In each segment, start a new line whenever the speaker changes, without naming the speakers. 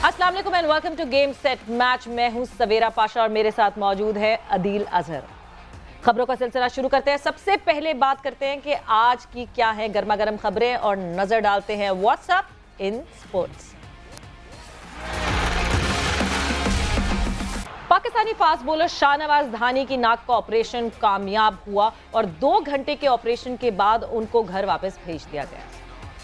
अस्सलाम वालेकुम and welcome to game set match. मैं हूं सवेरा पाशा और मेरे साथ मौजूद है अदील अजहर। खबरों का सिलसिला शुरू करते हैं। सबसे पहले बात करते हैं कि आज की क्या है गर्मा गर्म खबरें और नजर डालते हैं what's up in sports. Pakistani fast bowler Shahnawaz Dhani की नाक का ऑपरेशन कामयाब हुआ और 2 घंटे के ऑपरेशन के बाद उनको घर वापस भेज दिया गया।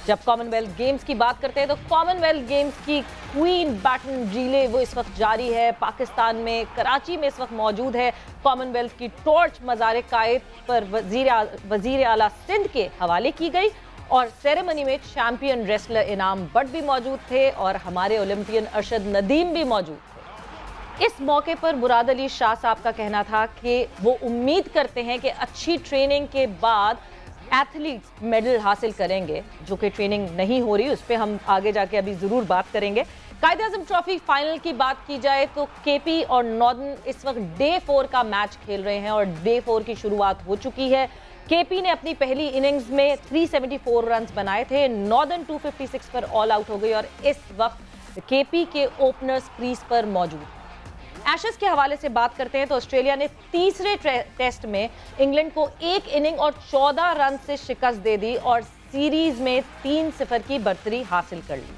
जब कॉमनवेल्थ गेम्स की बात करते हैं तो कॉमनवेल्थ गेम्स की क्वीन बैटन रिले वो इस वक्त जारी है। पाकिस्तान में कराची में इस वक्त मौजूद है। कॉमनवेल्थ की टॉर्च मज़ार कायद पर वजीर आला सिंध के हवाले की गई और सेरेमनी में चैंपियन रेसलर इनाम बट भी मौजूद थे और हमारे ओलंपियन अरशद नदीम भी मौजूद थे। इस मौके पर मुराद अली शाह साहब का कहना था कि वो उम्मीद करते हैं कि अच्छी ट्रेनिंग के बाद एथलीट्स मेडल हासिल करेंगे, जो कि ट्रेनिंग नहीं हो रही, उस पर हम आगे जाके अभी ज़रूर बात करेंगे। कायद-ए-आज़म ट्रॉफी फाइनल की बात की जाए तो केपी और नॉर्दर्न इस वक्त डे 4 का मैच खेल रहे हैं और डे 4 की शुरुआत हो चुकी है। केपी ने अपनी पहली इनिंग्स में 374 रन बनाए थे। नॉर्दर्न 256 पर ऑल आउट हो गई और इस वक्त केपी के ओपनर्स क्रीज पर मौजूद। एशेज के हवाले से बात करते हैं तो ऑस्ट्रेलिया ने तीसरे टेस्ट में इंग्लैंड को 1 इनिंग और 14 रन से शिकस्त दे दी और सीरीज में 3-0 की बढ़तरी हासिल कर ली।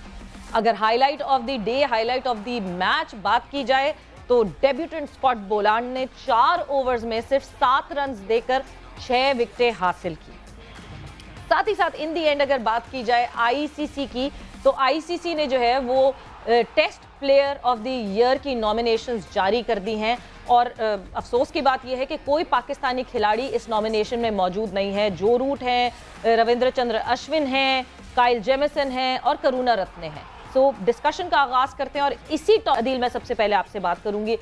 अगर highlight of the day, highlight of the match बात की जाए तो डेब्यूटेंट स्कॉट बोलांड ने 4 ओवर्स में सिर्फ 7 रन देकर 6 विकेटें हासिल की। साथ ही साथ इन दी एंड अगर बात की जाए आईसीसी की तो आईसीसी ने जो है वो test player of the year की नॉमिनेशंस जारी कर दी हैं और अफसोस की बात यह है कि कोई पाकिस्तानी खिलाड़ी इस नॉमिनेशन में मौजूद नहीं है। जो रूट हैं, रविंद्र चंद्र अश्विन हैं, काइल जेमिसन हैं और करुणा रत्ने हैं। सो डिस्कशन का आगाज करते हैं और इसी अदील मैं सबसे पहले आपसे बात करूंगी,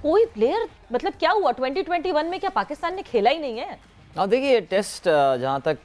कोई प्लेयर मतलब क्या हुआ 2021 में, क्या पाकिस्तान ने खेला ही नहीं है?
देखिए टेस्ट जहाँ तक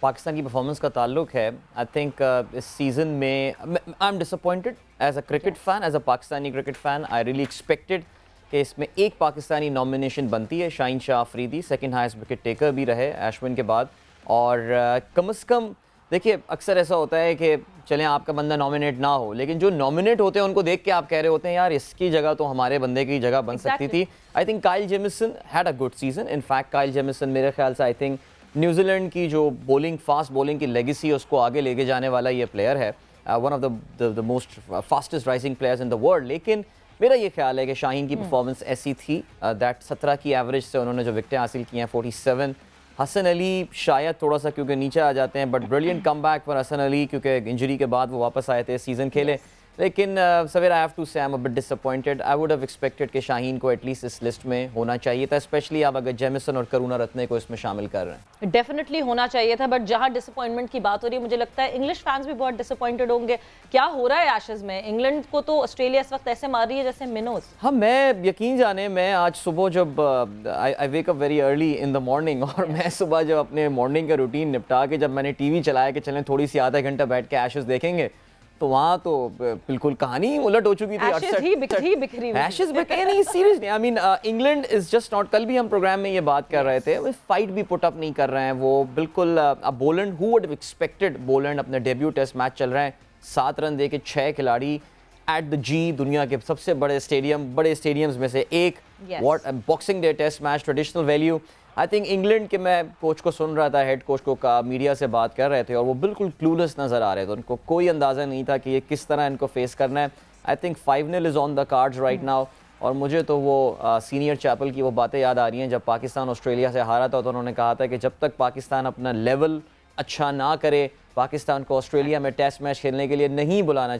पाकिस्तान की परफॉर्मेंस का ताल्लुक है, आई थिंक इस सीज़न में I am disappointed as a cricket fan, as a Pakistani cricket fan. I really expected कि इसमें एक पाकिस्तानी नॉमिनेशन बनती है। Shaheen Shah Afridi second highest wicket taker भी रहे अश्विन के बाद और कम से कम देखिए अक्सर ऐसा होता है कि चलें आपका बंदा नॉमिनेट ना हो, लेकिन जो नॉमिनेट होते हैं उनको देख के आप कह रहे होते हैं यार इसकी जगह तो हमारे बंदे की जगह बन सकती थी। I think Kyle Jameson had a good season. In fact Kyle Jameson मेरे ख्याल से आई थिंक न्यूजीलैंड की जो बॉलिंग, फास्ट बॉलिंग की लेगेसी है उसको आगे लेके जाने वाला ये प्लेयर है, one of the most fastest rising players in the world. लेकिन मेरा ये ख्याल है कि शाहीन की परफॉर्मेंस ऐसी थी दैट 17 की एवरेज से उन्होंने जो विकेटें हासिल की हैं 47। हसन अली शायद थोड़ा सा क्योंकि नीचे आ जाते हैं, but brilliant come back for Hasan Ali क्योंकि इंजरी के बाद वो वापस आए थे, सीज़न खेले। लेकिन सवेरा आई हैव टू से I am a bit disappointed. I would have expected कि शाहीन को एटलीस्ट इस लिस्ट में होना चाहिए था, स्पेशली आप अगर जेमिसन और करुणा रत्ने को इसमें शामिल कर रहे हैं।
डेफिनेटली होना चाहिए था, बट जहां डिसअपॉइंटमेंट की बात हो रही है मुझे लगता है इंग्लिश फैंस भी बहुत डिसअपॉइंटेड होंगे। क्या हो रहा है एशेज में? इंग्लैंड को तो ऑस्ट्रेलिया इस वक्त ऐसे मार रही है जैसे मिनोज।
हाँ, मैं यकीन जाने मैं आज सुबह जब I wake up very early in the morning और मैं सुबह जब अपने मॉर्निंग का रूटीन निपटा के जब मैंने टीवी चलाया कि चलें थोड़ी सी आधा घंटा बैठ के एशेज देखेंगे, तो वहाँ तो बिल्कुल कहानी उलट हो चुकी थी। एशेज बिके नहीं, seriously I mean England is just not. कल भी हम प्रोग्राम में ये बात कर रहे थे, वो फाइट भी पुट अप नहीं कर रहे हैं वो बिल्कुल। Boland, who would have expected, Boland अपने डेब्यू टेस्ट मैच चल रहे हैं, 7 रन दे के 6 खिलाड़ी एट द जी, दुनिया के सबसे बड़े स्टेडियम्स में से एक। What boxing day test match, traditional value. I think England के, मैं कोच को सुन रहा था, हेड कोच को का मीडिया से बात कर रहे थे और वो बिल्कुल क्लूलेस नज़र आ रहे थे। उनको कोई अंदाज़ा नहीं था कि ये किस तरह इनको फेस करना है। I think 5-0 is on the cards right now. और मुझे तो वो सीनियर चैपल की वो बातें याद आ रही हैं जब पाकिस्तान ऑस्ट्रेलिया से हारा था, तो उन्होंने कहा था कि जब तक पाकिस्तान अपना लेवल अच्छा ना करे, पाकिस्तान को ऑस्ट्रेलिया में टेस्ट मैच खेलने के लिए नहीं बुलाना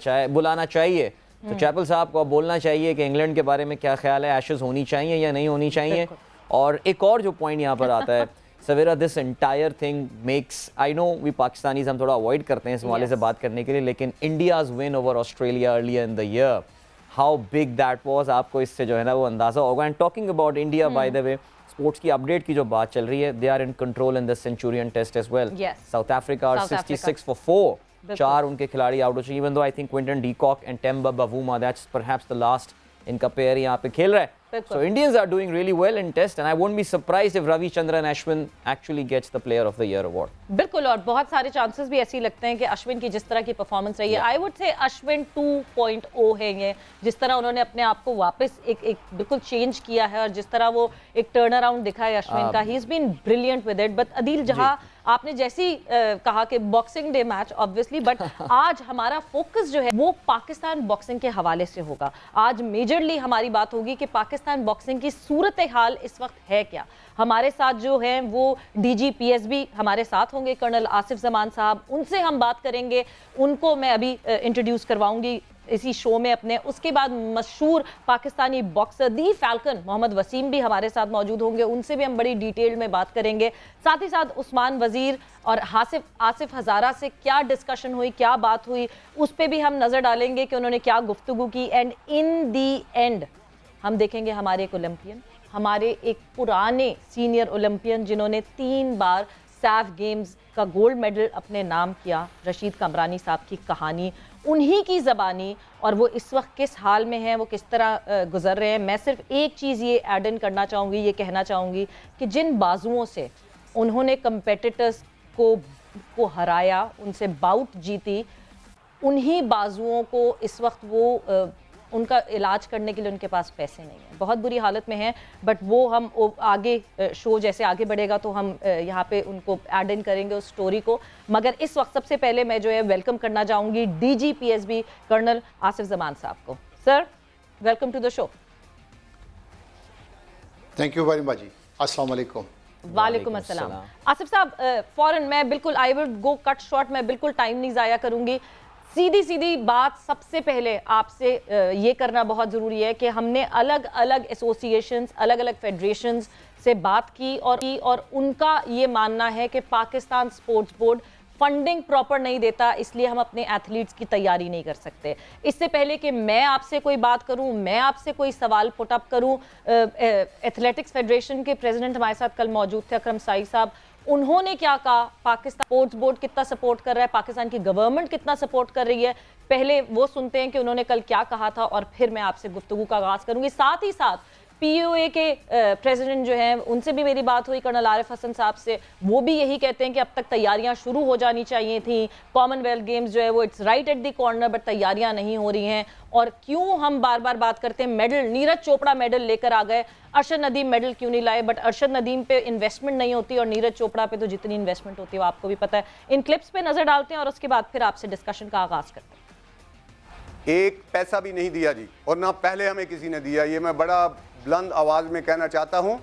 चाहिए। तो चैपल साहब को अब बोलना चाहिए कि इंग्लैंड के बारे में क्या ख्याल है, एशेज होनी चाहिए या नहीं होनी चाहिए। और एक और जो पॉइंट यहाँ पर आता है सवेरा, this entire thing makes, I know we Pakistanis हम थोड़ा अवॉइड करते हैं इस हवाले से बात करने के लिए, लेकिन India's win over Australia earlier in the year, how big that was, आपको इससे जो है ना वो अंदाज़ा होगा। And talking about India, by the way, sports की अपडेट की जो बात चल रही है, they are in control in the Centurion test as well. South Africa 66 for 4, 4 उनके खिलाड़ी आउट हो चुके। Even though I think Quinton de Kock and Temba बावूमा, that's perhaps the last इनका पेयर यहाँ पे खेल रहा है। So Indians are doing really well in Test, and I won't be surprised if Ravichandran Ashwin actually gets the Player of the Year award.
बिल्कुल, और बहुत सारे चांसेस भी ऐसे ही लगते हैं कि अश्विन की जिस तरह की परफॉर्मेंस रही है, आई वुड से अश्विन 2.0 है ये, जिस तरह उन्होंने अपने आप को वापस एक बिल्कुल चेंज किया है और जिस तरह वो एक टर्न अराउंड दिखा है अश्विन का, he is been brilliant with it. But Adeel, जहां आपने जैसी कहा कि boxing day match obviously, but आज हमारा फोकस जो है वो पाकिस्तान बॉक्सिंग के हवाले से होगा। आज मेजरली हमारी बात होगी कि पाकिस्तान बॉक्सिंग की सूरत हाल इस वक्त है क्या। हमारे साथ जो हैं वो DGPSB हमारे साथ होंगे, कर्नल आसिफ जमान साहब, उनसे हम बात करेंगे। उनको मैं अभी इंट्रोड्यूस करवाऊंगी इसी शो में अपने। उसके बाद मशहूर पाकिस्तानी बॉक्सर दी फैल्कन मोहम्मद वसीम भी हमारे साथ मौजूद होंगे, उनसे भी हम बड़ी डिटेल में बात करेंगे। साथ ही साथ उस्मान वजीर और आसिफ हज़ारा से क्या डिस्कशन हुई, क्या बात हुई, उस पर भी हम नज़र डालेंगे कि उन्होंने क्या गुफ्तगू की। एंड इन दी एंड हम देखेंगे हमारे एक ओलंपियन, हमारे एक पुराने सीनियर ओलंपियन जिन्होंने 3 बार सैफ गेम्स का गोल्ड मेडल अपने नाम किया, रशीद कमरानी साहब की कहानी उन्हीं की ज़बानी, और वो इस वक्त किस हाल में हैं, वो किस तरह गुजर रहे हैं। मैं सिर्फ एक चीज़ ये ऐड इन करना चाहूँगी, ये कहना चाहूँगी कि जिन बाजुओं से उन्होंने कंपेटिटर्स को हराया, उनसे बाउट जीती, उन्हीं बाजुओं को इस वक्त वो उनका इलाज करने के लिए उनके पास पैसे नहीं हैं, बहुत बुरी हालत में हैं। बट वो हम आगे शो जैसे आगे बढ़ेगा तो हम यहाँ पे उनको ऐड इन करेंगे उस स्टोरी को। मगर इस वक्त सबसे पहले मैं जो है वेलकम करना चाहूँगी DGPSB कर्नल आसिफ जमान साहब को। Sir, welcome to the show.
Thank you very much जी। अस्सलाम वालेकुम।
वालेकुम अस्सलाम। आसिफ साहब, फौरन मैं बिल्कुल I will go cut short, मैं बिल्कुल टाइम नहीं ज़ाया करूँगी। सीधी बात सबसे पहले आपसे ये करना बहुत ज़रूरी है कि हमने अलग अलग एसोसिएशंस, अलग अलग फेडरेशंस से बात की और उनका ये मानना है कि Pakistan sports board funding proper नहीं देता, इसलिए हम अपने एथलीट्स की तैयारी नहीं कर सकते। इससे पहले कि मैं आपसे कोई बात करूं, मैं आपसे कोई सवाल पुट अप करूं, एथलेटिक्स फेडरेशन के प्रेसिडेंट हमारे साथ कल मौजूद थे, अकरम साई साहब। उन्होंने क्या कहा, पाकिस्तान स्पोर्ट्स बोर्ड कितना सपोर्ट कर रहा है, पाकिस्तान की गवर्नमेंट कितना सपोर्ट कर रही है, पहले वो सुनते हैं कि उन्होंने कल क्या कहा था और फिर मैं आपसे गुफ्तगू का आगाज़ करूंगी। साथ ही साथ POA के प्रेसिडेंट जो हैं उनसे भी मेरी बात हुई, कर्नल आरिफ हसन साहब से, वो भी यही कहते हैं कि अब तक तैयारियां शुरू हो जानी चाहिए थी। कॉमनवेल्थ गेम्स जो है वो it's right at the corner, but तैयारियां नहीं हो रही हैं। और क्यों हम बार बार बात करते हैं मेडल, नीरज चोपड़ा मेडल लेकर आ गए, अरशद नदीम मेडल क्यों नहीं लाए, बट अरशद नदीम पे इन्वेस्टमेंट नहीं होती और नीरज चोपड़ा पे तो जितनी इन्वेस्टमेंट होती है वो आपको भी पता है। इन क्लिप्स पे नजर डालते हैं और उसके बाद फिर आपसे डिस्कशन का आगाज करते हैं।
एक पैसा भी नहीं दिया जी, और ना पहले हमें किसी ने दिया, ये मैं बड़ा बुलंद आवाज़ में कहना चाहता हूँ।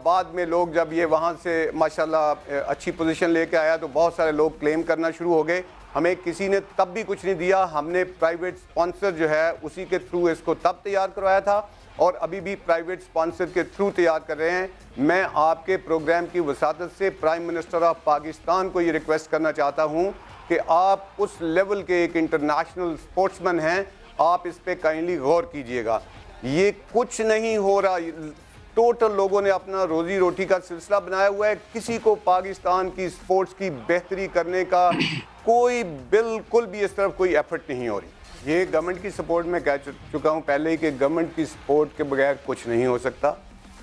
बाद में लोग जब ये वहाँ से माशाल्लाह अच्छी पोजीशन लेके आया तो बहुत सारे लोग क्लेम करना शुरू हो गए, हमें किसी ने तब भी कुछ नहीं दिया। हमने प्राइवेट स्पॉन्सर जो है उसी के थ्रू इसको तब तैयार करवाया था और अभी भी प्राइवेट स्पॉन्सर के थ्रू तैयार कर रहे हैं। मैं आपके प्रोग्राम की वसादत से प्राइम मिनिस्टर ऑफ पाकिस्तान को ये रिक्वेस्ट करना चाहता हूँ कि आप उस लेवल के एक इंटरनेशनल स्पोर्ट्समैन हैं, आप इस पर काइंडली गौर कीजिएगा। ये कुछ नहीं हो रहा, टोटल लोगों ने अपना रोजी रोटी का सिलसिला बनाया हुआ है, किसी को पाकिस्तान की स्पोर्ट्स की बेहतरी करने का कोई बिल्कुल भी इस तरफ कोई एफर्ट नहीं हो रही। ये गवर्नमेंट की सपोर्ट में कह चुका हूँ पहले ही कि गवर्नमेंट की सपोर्ट के बगैर कुछ नहीं हो सकता,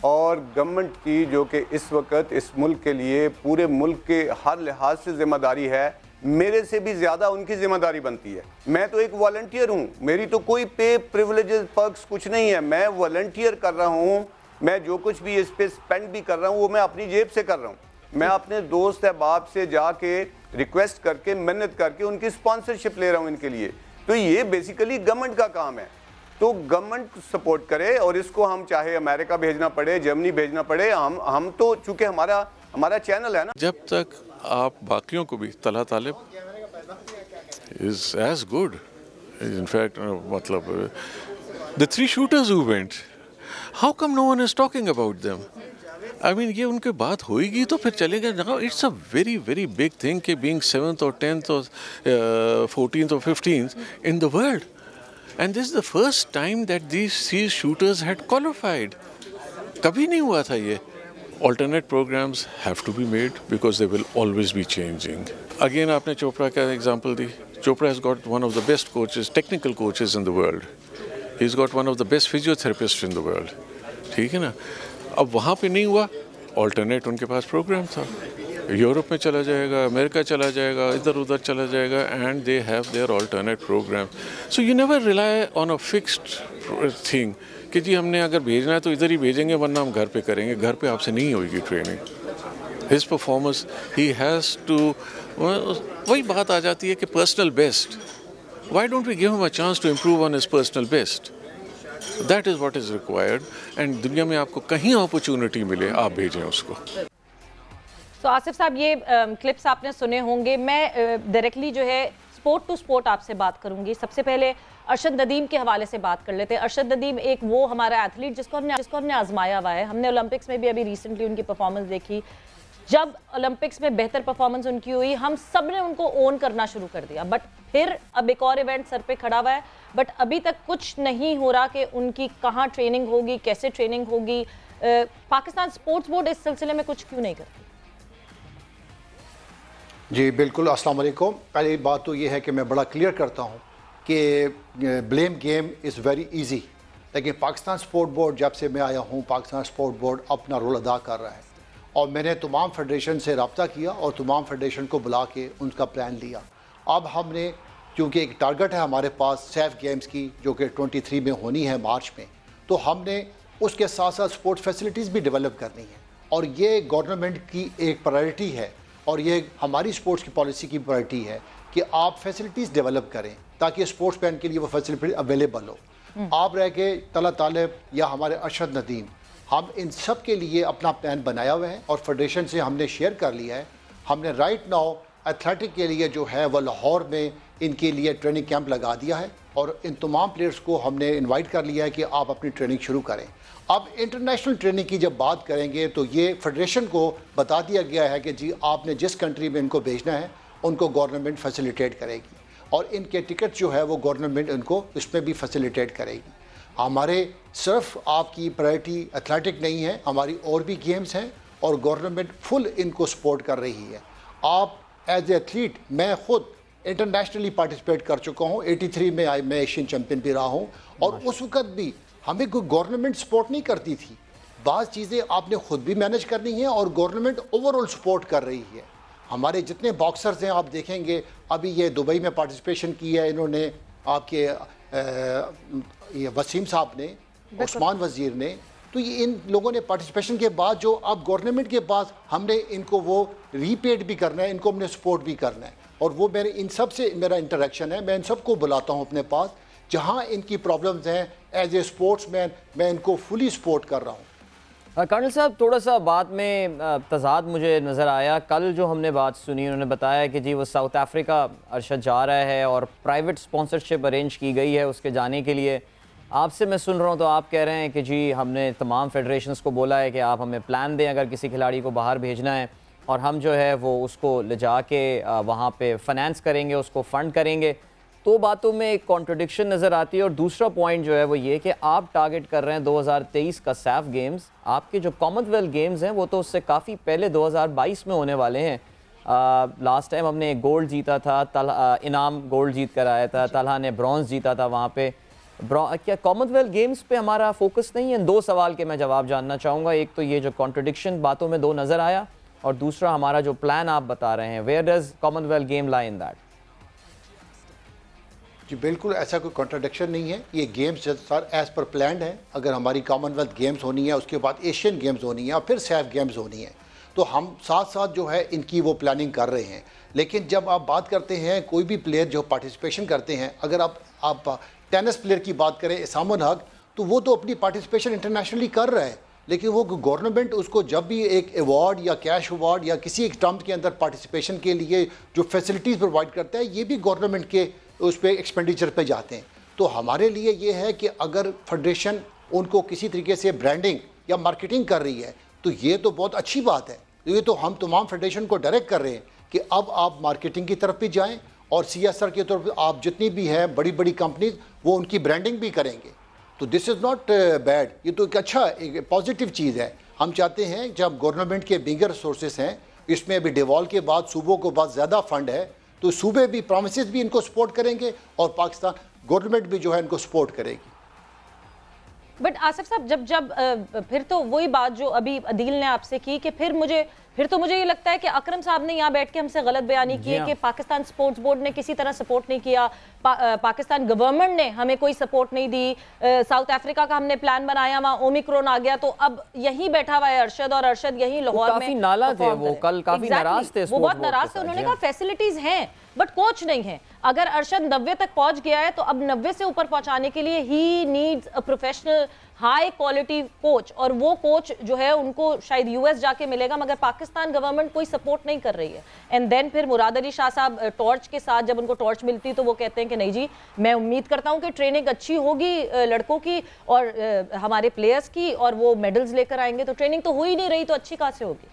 और गवर्नमेंट की जो कि इस वक्त इस मुल्क के लिए पूरे मुल्क के हर लिहाज से जिम्मेदारी है, मेरे से भी ज़्यादा उनकी जिम्मेदारी बनती है। मैं तो एक वॉलंटियर हूँ, मेरी तो कोई पे प्रिविलेजेस पर्क्स कुछ नहीं है, मैं वॉलंटियर कर रहा हूँ, मैं जो कुछ भी इस पे स्पेंड भी कर रहा हूँ वो मैं अपनी जेब से कर रहा हूँ। मैं अपने दोस्त अहबाब से जाके रिक्वेस्ट करके मेहनत करके उनकी स्पॉन्सरशिप ले रहा हूँ इनके लिए। तो ये बेसिकली गवर्नमेंट का काम है, तो गवर्नमेंट सपोर्ट करे, और इसको हम चाहे अमेरिका भेजना पड़े, जर्मनी भेजना पड़े, हम तो चूँकि हमारा चैनल है ना।
जब तक आप बाकियों को भी तला तालिब is as good, in fact, मतलब the 3 shooters who went, how come no one is talking about them? I mean, ये उनके बात होएगी तो फिर चलेगा। Now it's a very very big thing कि being 7th or 10th or 14th or 15th in the world, and this is the first time that these shooters had qualified. कभी नहीं हुआ था ये। Alternate programs have to be made because they will always be changing. Again, आपने चोपड़ा का example the. Chopra has got one of the best coaches, technical coaches in the world. He's got one of the best physiotherapists in the world. ठीक है ना। अब वहाँ पे नहीं हुआ, ऑल्टरनेट उनके पास प्रोग्राम था, यूरोप में चला जाएगा, अमेरिका चला जाएगा, इधर उधर चला जाएगा, and they have their alternate program. So you never rely on a fixed thing कि जी हमने अगर भेजना है तो इधर ही भेजेंगे, वरना हम घर पे करेंगे। घर पे आपसे नहीं होगी training. His performance, he has to, वही बात आ जाती है कि personal best, why don't we give him a chance to improve on his personal best. That is what is required, and दुनिया में आपको कहीं अपॉर्चुनिटी मिले आप भेजें उसको।
तो आसिफ साहब, ये क्लिप्स आपने सुने होंगे। मैं डायरेक्टली जो है स्पोर्ट टू स्पोर्ट आपसे बात करूंगी। सबसे पहले अरशद नदीम के हवाले से बात कर लेते हैं। अरशद नदीम एक वो हमारा एथलीट जिसको हमने आजमाया हुआ है। हमने ओलंपिक्स में भी अभी रिसेंटली उनकी परफॉर्मेंस देखी। जब ओलंपिक्स में बेहतर परफॉर्मेंस उनकी हुई, हम सब ने उनको ओन करना शुरू कर दिया। बट फिर अब एक और इवेंट सर पे खड़ा हुआ है, बट अभी तक कुछ नहीं हो रहा कि उनकी कहाँ ट्रेनिंग होगी, कैसे ट्रेनिंग होगी। पाकिस्तान स्पोर्ट्स बोर्ड इस सिलसिले में कुछ क्यों नहीं करती?
जी बिल्कुल, अस्सलाम वालेकुम। पहली बात तो ये है कि मैं बड़ा क्लियर करता हूँ कि blame game is very easy, लेकिन पाकिस्तान स्पोर्ट बोर्ड जब से मैं आया हूँ, पाकिस्तान स्पोर्ट बोर्ड अपना रोल अदा कर रहा है। और मैंने तमाम फेडरेशन से रब्ता किया और तमाम फेडरेशन को बुला के उनका प्लान लिया। अब हमने, क्योंकि एक टारगेट है हमारे पास सैफ गेम्स की जो कि 23 में होनी है मार्च में, तो हमने उसके साथ साथ स्पोर्ट्स फैसिलिटीज़ भी डेवलप करनी है। और ये गवर्नमेंट की एक प्रायोरिटी है और ये हमारी स्पोर्ट्स की पॉलिसी की प्रायोरिटी है कि आप फैसिलिटीज़ डेवलप करें ताकि स्पोर्ट्स मैन के लिए वो फैसिलिटी अवेलेबल हो। आप रह के तला तालिब या हमारे अरशद नदीम, हम इन सब के लिए अपना प्लान बनाया हुआ है और फेडरेशन से हमने शेयर कर लिया है। हमने राइट नाउ एथलेटिक के लिए जो है वह लाहौर में इनके लिए ट्रेनिंग कैंप लगा दिया है और इन तमाम प्लेयर्स को हमने इनवाइट कर लिया है कि आप अपनी ट्रेनिंग शुरू करें। अब इंटरनेशनल ट्रेनिंग की जब बात करेंगे तो ये फेडरेशन को बता दिया गया है कि जी आपने जिस कंट्री में इनको भेजना है उनको गवर्नमेंट फैसिलिटेट करेगी और इनके टिकट जो है वो गवर्नमेंट इनको इसमें भी फैसिलिटेट करेगी। हमारे सिर्फ आपकी प्रायोरिटी एथलेटिक नहीं है, हमारी और भी गेम्स हैं और गवर्नमेंट फुल इनको सपोर्ट कर रही है। आप एज ए एथलीट, मैं खुद इंटरनेशनली पार्टिसिपेट कर चुका हूँ, 83 में मैं एशियन चैम्पियन भी रहा हूँ और उस वक्त भी हमें कोई गवर्नमेंट सपोर्ट नहीं करती थी। बाज़ चीज़ें आपने खुद भी मैनेज करनी है और गवर्नमेंट ओवरऑल सपोर्ट कर रही है। हमारे जितने बॉक्सर्स हैं आप देखेंगे, अभी ये दुबई में पार्टिसिपेशन की है इन्होंने, आपके ये वसीम साहब ने, उस्मान वज़ीर ने, तो ये इन लोगों ने पार्टिसिपेशन के बाद जो अब गवर्नमेंट के पास हमने इनको वो रीपेड भी करना है, इनको हमने सपोर्ट भी करना है और वो मेरे इन सब से मेरा इंटरेक्शन है। मैं इन सबको बुलाता हूँ अपने पास, जहाँ इनकी प्रॉब्लम्स हैं एज ए स्पोर्ट्समैन मैं इनको फुली सपोर्ट कर रहा हूँ।
कर्नल साहब, थोड़ा सा बात में तजाद मुझे नज़र आया। कल जो हमने बात सुनी, उन्होंने बताया कि जी वो साउथ अफ्रीका अरशद जा रहा है और प्राइवेट स्पॉन्सरशिप अरेंज की गई है उसके जाने के लिए। आपसे मैं सुन रहा हूँ तो आप कह रहे हैं कि जी हमने तमाम फेडरेशंस को बोला है कि आप हमें प्लान दें अगर किसी खिलाड़ी को बाहर भेजना है और हम जो है वो उसको ले जा के वहाँ पे फाइनेंस करेंगे, उसको फ़ंड करेंगे। तो बातों में एक कॉन्ट्रडिक्शन नज़र आती है। और दूसरा पॉइंट जो है वो ये कि आप टारगेट कर रहे हैं 2023 का सैफ गेम्स। आपके जो कॉमनवेल्थ गेम्स हैं वो तो उससे काफ़ी पहले 2022 में होने वाले हैं। लास्ट टाइम हमने एक गोल्ड जीता था, इनाम गोल्ड जीत कर आया था, तलहा ने ब्रॉन्ज जीता था वहाँ पे। क्या कॉमनवेल्थ गेम्स पे हमारा फोकस नहीं है? 2 सवाल के मैं जवाब जानना चाहूँगा। एक तो ये जो कॉन्ट्रडिक्शन बातों में 2 नज़र आया और दूसरा हमारा जो प्लान आप बता रहे हैं, where does commonwealth game lie in that?
जी बिल्कुल, ऐसा कोई कॉन्ट्रडिक्शन नहीं है। ये games sir as per plan है। अगर हमारी कॉमनवेल्थ गेम्स होनी है, उसके बाद एशियन गेम्स होनी है और फिर सैफ गेम्स होनी है, तो हम साथ साथ जो है इनकी वो प्लानिंग कर रहे हैं। लेकिन जब आप बात करते हैं कोई भी प्लेयर जो पार्टिसिपेशन करते हैं, अगर आप टेनिस प्लेयर की बात करें इसामुल हक, तो वो तो अपनी पार्टिसिपेशन इंटरनेशनली कर रहा है, लेकिन वो गवर्नमेंट उसको जब भी एक अवार्ड या कैश अवार्ड या किसी एक टर्म के अंदर पार्टिसिपेशन के लिए जो फैसिलिटीज़ प्रोवाइड करता है, ये भी गवर्नमेंट के उस पर एक्सपेंडिचर पे जाते हैं। तो हमारे लिए ये है कि अगर फेडरेशन उनको किसी तरीके से ब्रांडिंग या मार्केटिंग कर रही है तो ये तो बहुत अच्छी बात है। ये तो हम तमाम फेडरेशन को डायरेक्ट कर रहे हैं कि अब आप मार्केटिंग की तरफ भी जाएं और CSR की तरफ आप जितनी भी हैं बड़ी बड़ी कंपनीज वो उनकी ब्रांडिंग भी करेंगे। तो दिस इज़ नॉट बैड, ये तो एक अच्छा एक पॉजिटिव चीज़ है। हम चाहते हैं जब गवर्नमेंट के बिगर सोर्सेस हैं, इसमें अभी डिवॉल्व के बाद सूबों को बहुत ज़्यादा फंड है, तो सूबे भी प्रोमिसेस भी इनको सपोर्ट करेंगे और पाकिस्तान गवर्नमेंट भी जो है इनको सपोर्ट करेगी।
बट आसिफ साहब जब फिर तो वही बात जो अभी अदील ने आपसे की कि फिर तो मुझे ये लगता है कि अकरम साहब ने यहाँ बैठ के हमसे गलत बयानी की है कि पाकिस्तान स्पोर्ट्स बोर्ड ने किसी तरह सपोर्ट नहीं किया, पाकिस्तान गवर्नमेंट ने हमें कोई सपोर्ट नहीं दी, साउथ अफ्रीका का हमने प्लान बनाया, वहाँ ओमिक्रॉन आ गया, तो अब यहीं बैठा हुआ है अरशद, और अरशद यहीं लाहौर में
नाला थे, वो कल काफी नाराज थे,
वो बहुत नाराज थे। उन्होंने कहा फैसिलिटीज हैं बट कोच नहीं है। अगर अरशद 90 तक पहुंच गया है तो अब 90 से ऊपर पहुंचाने के लिए he needs a professional high quality coach, और वो कोच जो है उनको शायद यूएस जाके मिलेगा, मगर पाकिस्तान गवर्नमेंट कोई सपोर्ट नहीं कर रही है। एंड देन फिर मुराद अली शाह साहब टॉर्च के साथ, जब उनको टॉर्च मिलती तो वो कहते हैं कि नहीं जी, मैं उम्मीद करता हूं कि ट्रेनिंग अच्छी होगी लड़कों की और हमारे प्लेयर्स की, और वो मेडल्स लेकर आएंगे। तो ट्रेनिंग तो हो ही नहीं रही, तो अच्छी कहां से होगी?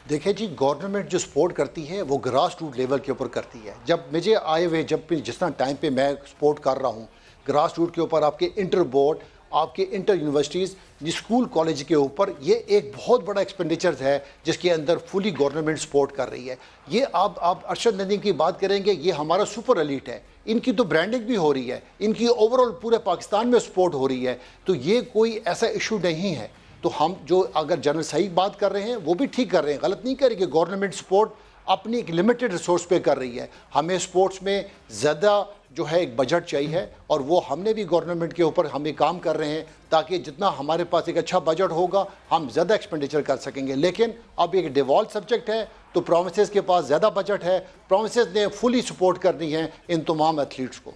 देखिए जी, गवर्नमेंट जो सपोर्ट करती है वो ग्रास रूट लेवल के ऊपर करती है। जब मुझे आए हुए, जब जिस तरह टाइम पे मैं सपोर्ट कर रहा हूँ ग्रास रूट के ऊपर, आपके इंटर बोर्ड, आपके इंटर यूनिवर्सिटीज़, स्कूल कॉलेज के ऊपर, ये एक बहुत बड़ा एक्सपेंडिचर है जिसके अंदर फुली गवर्नमेंट सपोर्ट कर रही है। ये आप अरशद नदीम की बात करेंगे, ये हमारा सुपर एलीट है, इनकी तो ब्रांडिंग भी हो रही है, इनकी ओवरऑल पूरे पाकिस्तान में सपोर्ट हो रही है, तो ये कोई ऐसा इशू नहीं है। तो हम जो अगर जनरल सही बात कर रहे हैं वो भी ठीक कर रहे हैं, गलत नहीं कर रही कि गवर्नमेंट सपोर्ट अपनी एक लिमिटेड रिसोर्स पे कर रही है। हमें स्पोर्ट्स में ज़्यादा जो है एक बजट चाहिए, और वो हमने भी गवर्नमेंट के ऊपर हमें काम कर रहे हैं ताकि जितना हमारे पास एक अच्छा बजट होगा हम ज़्यादा एक्सपेंडिचर कर सकेंगे। लेकिन अब एक डिवॉल्व सब्जेक्ट है तो प्रोमिसेस के पास ज़्यादा बजट है, प्रोमिसेस ने फुली सपोर्ट करनी है इन तमाम एथलीट्स को।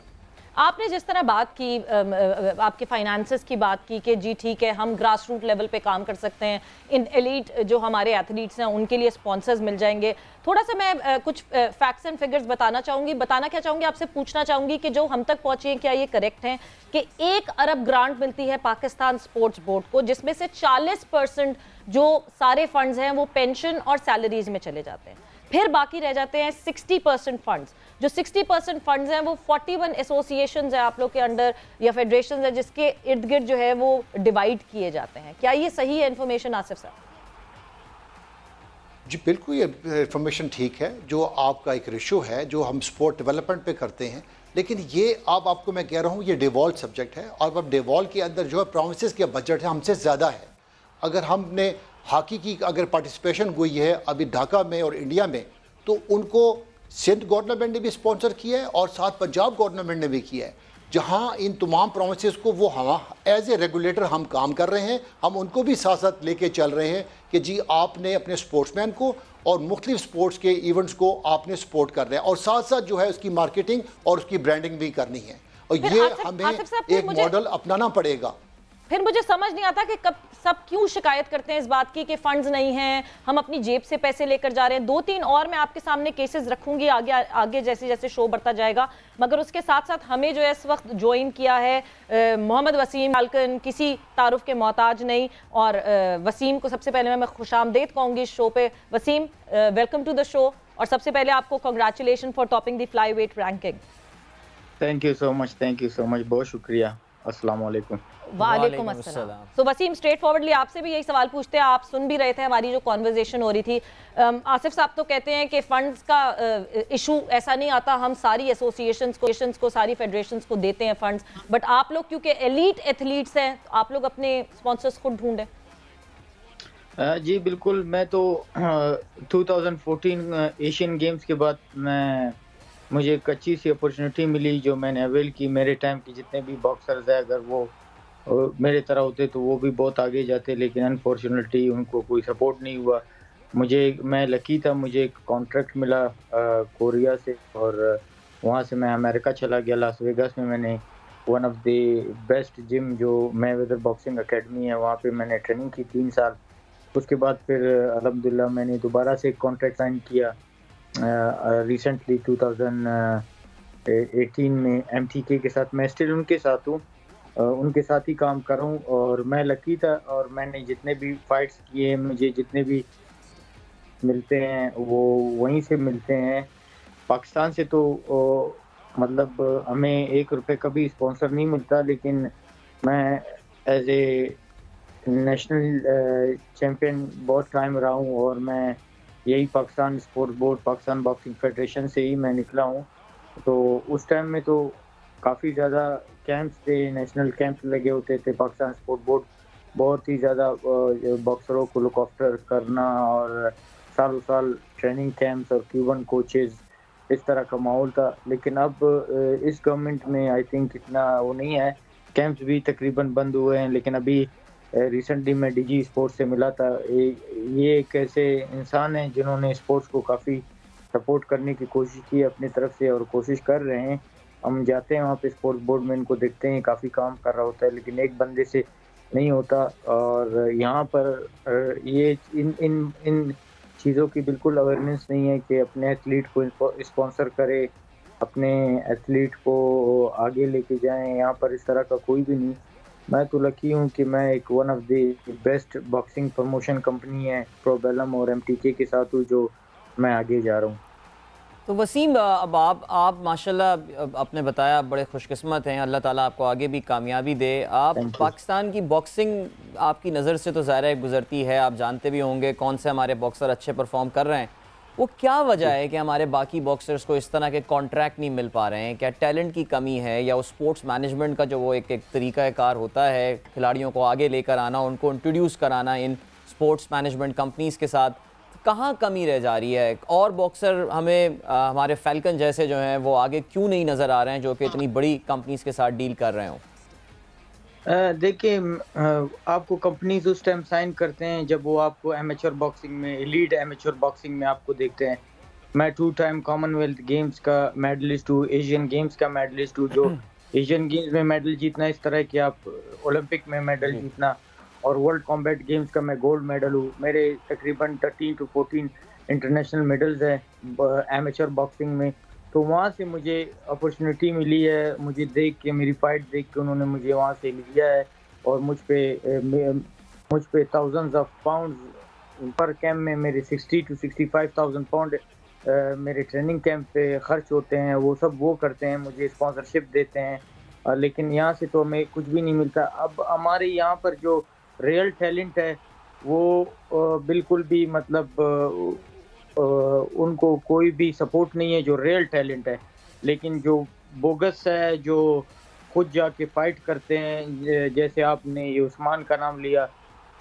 आपने जिस तरह बात की, आपके फाइनेंसेस की बात की कि जी ठीक है हम ग्रास रूट लेवल पे काम कर सकते हैं, इन एलीट जो हमारे एथलीट्स हैं उनके लिए स्पॉन्सर्स मिल जाएंगे। थोड़ा सा मैं कुछ फैक्ट्स एंड फिगर्स बताना क्या चाहूँगी, आपसे पूछना चाहूँगी कि जो हम तक पहुँचे हैं क्या ये करेक्ट हैं कि 1 अरब ग्रांट मिलती है पाकिस्तान स्पोर्ट्स बोर्ड को, जिसमें से 40% जो सारे फंड्स हैं वो पेंशन और सैलरीज में चले जाते हैं, फिर बाकी रह जाते हैं 60% फंड्स। जो 60% फंड्स हैं वो 41 एसोसिएशंस हैं आप लोग के अंडर या फेडरेशंस हैं, जिसके इर्द गिर्द जो है वो डिवाइड किए जाते हैं। क्या ये सही है इन्फॉर्मेशन आसिफ साहब?
जी बिल्कुल, ये इन्फॉर्मेशन ठीक है। जो आपका एक रेशो है जो हम स्पोर्ट डेवलपमेंट पे करते हैं, लेकिन ये आपको मैं कह रहा हूँ ये डिवॉल्व सब्जेक्ट है, और अब डिवॉल्व के अंदर जो है प्रोमिसेस का बजट है हमसे ज़्यादा है। अगर हमने हॉकी की अगर पार्टिसिपेशन हुई है अभी ढाका में और इंडिया में, तो उनको सिंध गवर्नमेंट ने भी स्पॉन्सर किया है और साथ पंजाब गवर्नमेंट ने भी किया है, जहां इन तमाम प्रोमिसेस को वो हम एज ए रेगुलेटर हम काम कर रहे हैं, हम उनको भी साथ साथ लेके चल रहे हैं कि जी आपने अपने स्पोर्ट्समैन को और मुख्तलिफ स्पोर्ट्स के इवेंट्स को आपने सपोर्ट कर रहे हैं, और साथ साथ जो है उसकी मार्केटिंग और उसकी ब्रांडिंग भी करनी है, और ये हमें एक मॉडल अपनाना पड़ेगा।
फिर मुझे समझ नहीं आता कि कब सब क्यों शिकायत करते हैं इस बात की कि फंड्स नहीं हैं, हम अपनी जेब से पैसे लेकर जा रहे हैं। 2-3 और मैं आपके सामने केसेस रखूंगी आगे जैसे जैसे शो बढ़ता जाएगा, मगर उसके साथ साथ हमें जो है इस वक्त ज्वाइन किया है मोहम्मद वसीम फाल्कन, किसी तारुफ के मोहताज नहीं, और वसीम को सबसे पहले मैं खुशामदीद कहूँगी इस शो पे। Waseem, welcome to the show, और सबसे पहले आपको congratulation for topping the fly weight ranking.
Thank you so much, बहुत शुक्रिया। अस्सलाम वालेकुम।
वालेकुम अस्सलाम। तो वसीम, स्ट्रेट फॉरवर्डली आपसे भी यही सवाल पूछते हैं, आप सुन भी रहे थे हमारी जो कॉन्वर्जेशन हो रही थी। आसिफ साहब तो कहते हैं कि फंड्स का इशू ऐसा नहीं आता, हम सारी एसोसिएशंस को सारी फेडरेशंस को देते हैं फंड्स, बट आप लोग क्योंकि एलीट एथलीट्स हैं तो आप लोग अपने स्पॉन्सर्स खुद ढूंढें।
जी बिल्कुल, मैं तो 2014 एशियन गेम्स के बाद मुझे एक अच्छी सी अपॉर्चुनिटी मिली जो मैंने अवेल की। मेरे टाइम के जितने भी बॉक्सर्स हैं अगर वो मेरे तरह होते तो वो भी बहुत आगे जाते, लेकिन अनफॉर्चुनेटली उनको कोई सपोर्ट नहीं हुआ। मैं लकी था, मुझे एक कॉन्ट्रैक्ट मिला कोरिया से, और वहाँ से मैं अमेरिका चला गया। लास वेगास में मैंने one of the best gym जो मेवेदर बॉक्सिंग एकेडमी है वहाँ पे मैंने ट्रेनिंग की 3 साल। उसके बाद फिर अल्हम्दुलिल्लाह मैंने दोबारा से एक कॉन्ट्रैक्ट साइन किया रिसेंटली 2018 में MTK के साथ। मैं स्टिल उनके साथ हूँ, उनके साथ ही काम कर रहा हूँ, और मैं लकी था, और मैंने जितने भी फाइट्स किए मुझे जितने भी मिलते हैं वो वहीं से मिलते हैं। पाकिस्तान से तो मतलब हमें 1 रुपये का भी स्पॉन्सर नहीं मिलता, लेकिन मैं एज ए नेशनल चैम्पियन बहुत टाइम रहा हूँ, और मैं यही Pakistan sports board, Pakistan boxing federation से ही मैं निकला हूँ। तो उस टाइम में तो काफ़ी ज़्यादा कैंप्स थे, नेशनल कैंप्स लगे होते थे। पाकिस्तान स्पोर्ट बोर्ड बहुत ही ज़्यादा बॉक्सरों को लुक आफ्टर करना और सालों साल ट्रेनिंग कैंप्स और क्यूबन कोचेस, इस तरह का माहौल था। लेकिन अब इस गवर्नमेंट में आई थिंक इतना वो नहीं है, कैंप्स भी तकरीबन बंद हुए हैं। लेकिन अभी रिसेंटली मैं डीजी स्पोर्ट्स से मिला था। ये एक ऐसे इंसान हैं जिन्होंने स्पोर्ट्स को काफ़ी सपोर्ट करने की कोशिश की अपनी तरफ से और कोशिश कर रहे हैं। हम जाते हैं वहाँ पे स्पोर्ट्स बोर्ड में, इनको देखते हैं, काफ़ी काम कर रहा होता है, लेकिन एक बंदे से नहीं होता। और यहाँ पर ये इन चीज़ों की बिल्कुल अवेयरनेस नहीं है कि अपने एथलीट को स्पॉन्सर करे, अपने एथलीट को आगे लेके जाएं। यहाँ पर इस तरह का कोई भी नहीं। मैं तो लकी हूँ कि मैं एक one of the best boxing promotion company है प्रोबेलम और एमटीके के साथ हूँ, जो मैं आगे जा रहा हूँ।
तो वसीम, अब आप माशाल्लाह आपने बताया बड़े खुशकिस्मत हैं, अल्लाह ताला आपको आगे भी कामयाबी दे। आप पाकिस्तान की बॉक्सिंग आपकी नज़र से तो ज़ाहिर है गुजरती है, आप जानते भी होंगे कौन से हमारे बॉक्सर अच्छे परफॉर्म कर रहे हैं। वो क्या वजह है कि हमारे बाकी बॉक्सर्स को इस तरह के कॉन्ट्रैक्ट नहीं मिल पा रहे हैं? क्या टैलेंट की कमी है या वो स्पोर्ट्स मैनेजमेंट का जो वो एक तरीक़ाकार होता है खिलाड़ियों को आगे लेकर आना, उनको इंट्रोड्यूस कराना इन स्पोर्ट्स मैनेजमेंट कंपनीज़ के साथ, कहाँ कमी रह जा रही है? और बॉक्सर हमें हमारे फैल्कन जैसे जो हैं वो आगे क्यों नहीं नज़र आ रहे हैं जो कि इतनी बड़ी कंपनीज़ के साथ डील कर रहे हों?
देखिए, आपको कंपनीज उस टाइम साइन करते हैं जब वो आपको एमेच्योर बॉक्सिंग में, एलीट एमेच्योर बॉक्सिंग में आपको देखते हैं। मैं 2 टाइम कॉमनवेल्थ गेम्स का मेडलिस्ट हूँ, एशियन गेम्स का मेडलिस्ट हूँ। जो एशियन गेम्स में मेडल जीतना इस तरह है कि आप ओलंपिक में मेडल जीतना, और वर्ल्ड कॉम्बैट गेम्स का मैं गोल्ड मेडल हूँ। मेरे तकरीबन 13 to 14 इंटरनेशनल मेडल्स हैं एमेच्योर बॉक्सिंग में। तो वहाँ से मुझे अपॉर्चुनिटी मिली है, मुझे देख के, मेरी फाइट देख के उन्होंने मुझे वहाँ से लिया है और मुझ पे थाउजेंड्स ऑफ पाउंड्स पर कैंप में मेरे 60 to 65,000 पाउंड मेरे ट्रेनिंग कैंप पे खर्च होते हैं। वो सब वो करते हैं, मुझे स्पॉन्सरशिप देते हैं। लेकिन यहाँ से तो हमें कुछ भी नहीं मिलता। अब हमारे यहाँ पर जो रियल टैलेंट है वो बिल्कुल भी मतलब उनको कोई भी सपोर्ट नहीं है जो रियल टैलेंट है। लेकिन जो बोगस है, जो खुद जाके फाइट करते हैं, जैसे आपने ये उस्मान का नाम लिया,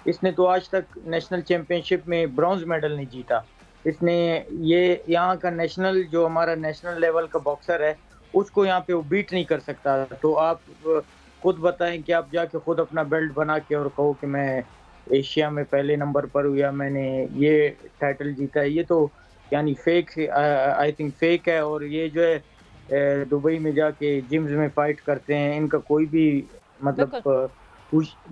इसने तो आज तक नेशनल चैम्पियनशिप में ब्रॉन्ज मेडल नहीं जीता। इसने ये यहाँ का नेशनल, जो हमारा नेशनल लेवल का बॉक्सर है, उसको यहाँ पे वो बीट नहीं कर सकता। तो आप खुद बताएं कि आप जाके खुद अपना बेल्ट बना के और कहो कि मैं एशिया में पहले नंबर पर हूँ या मैंने ये टाइटल जीता है, ये तो यानी फेक, आई थिंक फेक है। और ये जो है दुबई में जाके जिम्स में फाइट करते हैं, इनका कोई भी मतलब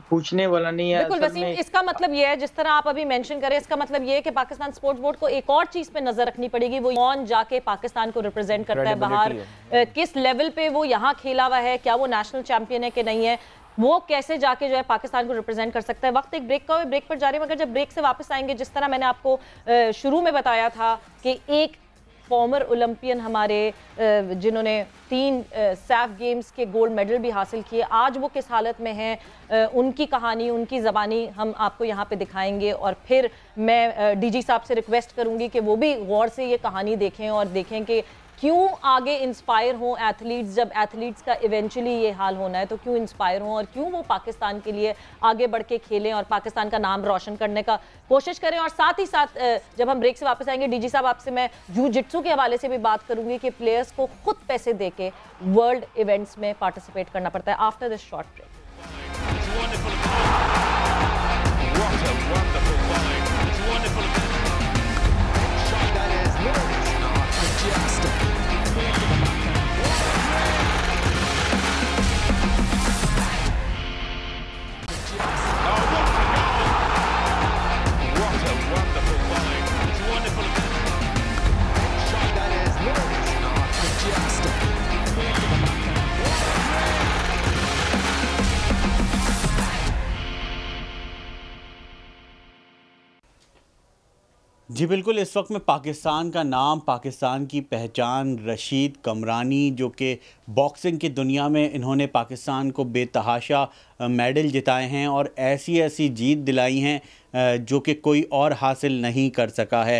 पूछने वाला नहीं है।
बिल्कुल वसीम, इसका मतलब ये है, जिस तरह आप अभी मेंशन करें, इसका मतलब ये है कि पाकिस्तान स्पोर्ट्स बोर्ड को एक और चीज पे नजर रखनी पड़ेगी, वो कौन जाके पाकिस्तान को रिप्रेजेंट करता है बाहर, किस लेवल पे वो यहाँ खेला हुआ है, क्या वो नेशनल चैंपियन है कि नहीं है, वो कैसे जाके जो है पाकिस्तान को रिप्रेजेंट कर सकता है। वक्त एक ब्रेक का है, ब्रेक पर जा रहे हैं, मगर जब ब्रेक से वापस आएंगे, जिस तरह मैंने आपको शुरू में बताया था कि एक फॉर्मर ओलंपियन हमारे जिन्होंने 3 सैफ गेम्स के गोल्ड मेडल भी हासिल किए, आज वो किस हालत में हैं, उनकी कहानी, उनकी ज़बानी हम आपको यहाँ पे दिखाएंगे। और फिर मैं डीजी साहब से रिक्वेस्ट करूँगी कि वो भी गौर से ये कहानी देखें और देखें कि क्यों आगे इंस्पायर हों एथलीट्स, जब एथलीट्स का इवेंचुअली ये हाल होना है तो क्यों इंस्पायर हों और क्यों वो पाकिस्तान के लिए आगे बढ़ के खेलें और पाकिस्तान का नाम रोशन करने का कोशिश करें। और साथ ही साथ जब हम ब्रेक से वापस आएंगे, डीजी साहब आपसे मैं जूजित्सु के हवाले से भी बात करूंगी कि प्लेयर्स को खुद पैसे दे के वर्ल्ड इवेंट्स में पार्टिसिपेट करना पड़ता है। After this short break.
जी बिल्कुल, इस वक्त में पाकिस्तान का नाम, पाकिस्तान की पहचान रशीद कमरानी, जो कि बॉक्सिंग की दुनिया में इन्होंने पाकिस्तान को बेतहाशा मेडल जिताए हैं और ऐसी ऐसी जीत दिलाई हैं जो कि कोई और हासिल नहीं कर सका है।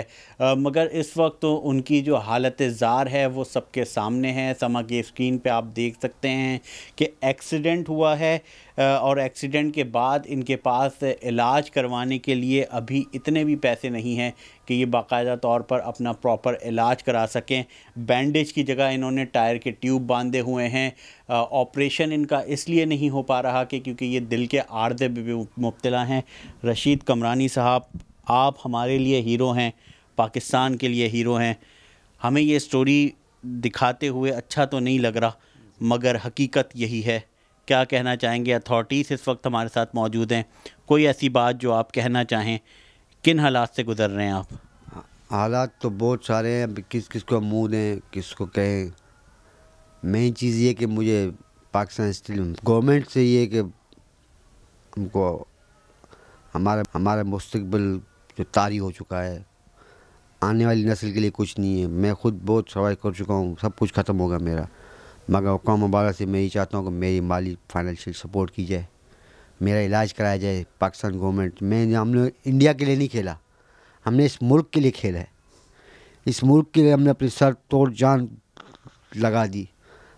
मगर इस वक्त तो उनकी जो हालत ज़ार है वो सबके सामने है। समा की स्क्रीन पे आप देख सकते हैं कि एक्सीडेंट हुआ है और एक्सीडेंट के बाद इनके पास इलाज करवाने के लिए अभी इतने भी पैसे नहीं हैं कि ये बाकायदा तौर पर अपना प्रॉपर इलाज करा सकें। बैंडेज की जगह इन्होंने टायर के ट्यूब बांधे हुए हैं। ऑपरेशन इनका इसलिए नहीं हो पा रहा कि क्योंकि ये दिल के आर्दे में भी मुब्तला हैं। रशीद कमरानी साहब, आप हमारे लिए हीरो हैं, पाकिस्तान के लिए हीरो हैं। हमें ये स्टोरी दिखाते हुए अच्छा तो नहीं लग रहा, मगर हकीकत यही है। क्या कहना चाहेंगे? अथॉरिटीज़ इस वक्त हमारे साथ मौजूद हैं, कोई ऐसी बात जो आप कहना चाहें? किन हालात से गुजर रहे हैं आप?
हालात तो बहुत सारे हैं, किस को मुँह दें, किसको कहें। मेन चीज़ ये कि मुझे पाकिस्तान स्टिल गवर्नमेंट से ये कि हमको हमारा मुस्तकबिल जो तारी हो चुका है, आने वाली नस्ल के लिए कुछ नहीं है। मैं ख़ुद बहुत सर्वाइव कर चुका हूँ, सब कुछ ख़त्म होगा मेरा। मगर हुक्म मुबारक से मैं यही चाहता हूँ कि मेरी माली फाइनेंशियल सपोर्ट की जाए, मेरा इलाज कराया जाए। पाकिस्तान गवर्नमेंट, हमने इंडिया के लिए नहीं खेला, हमने इस मुल्क के लिए खेला है। इस मुल्क के लिए हमने अपनी सर तोड़ जान लगा दी,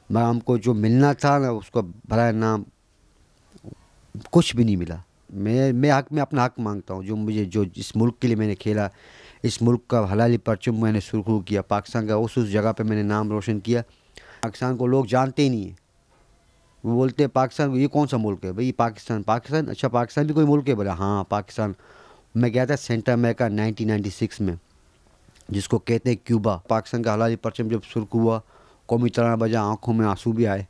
मगर हमको जो मिलना था ना उसको भरा नाम कुछ भी नहीं मिला। मैं हक में अपना हक मांगता हूँ। जो इस मुल्क के लिए मैंने खेला, इस मुल्क का हलाली परचम मैंने सुरखरू किया, पाकिस्तान का उस जगह पे मैंने नाम रोशन किया। पाकिस्तान को लोग जानते ही नहीं है, वो बोलते हैं पाकिस्तान ये कौन सा मुल्क है भाई? पाकिस्तान अच्छा पाकिस्तान भी कोई मुल्क है? बोला हाँ पाकिस्तान। मैं गया था सेंटर अमेरिका 1996 में, जिसको कहते हैं क्यूबा। पाकिस्तान का हलाली परचम जब सुर्ख हुआ, कौमी तराना बजा, आँखों में आंसू भी आए।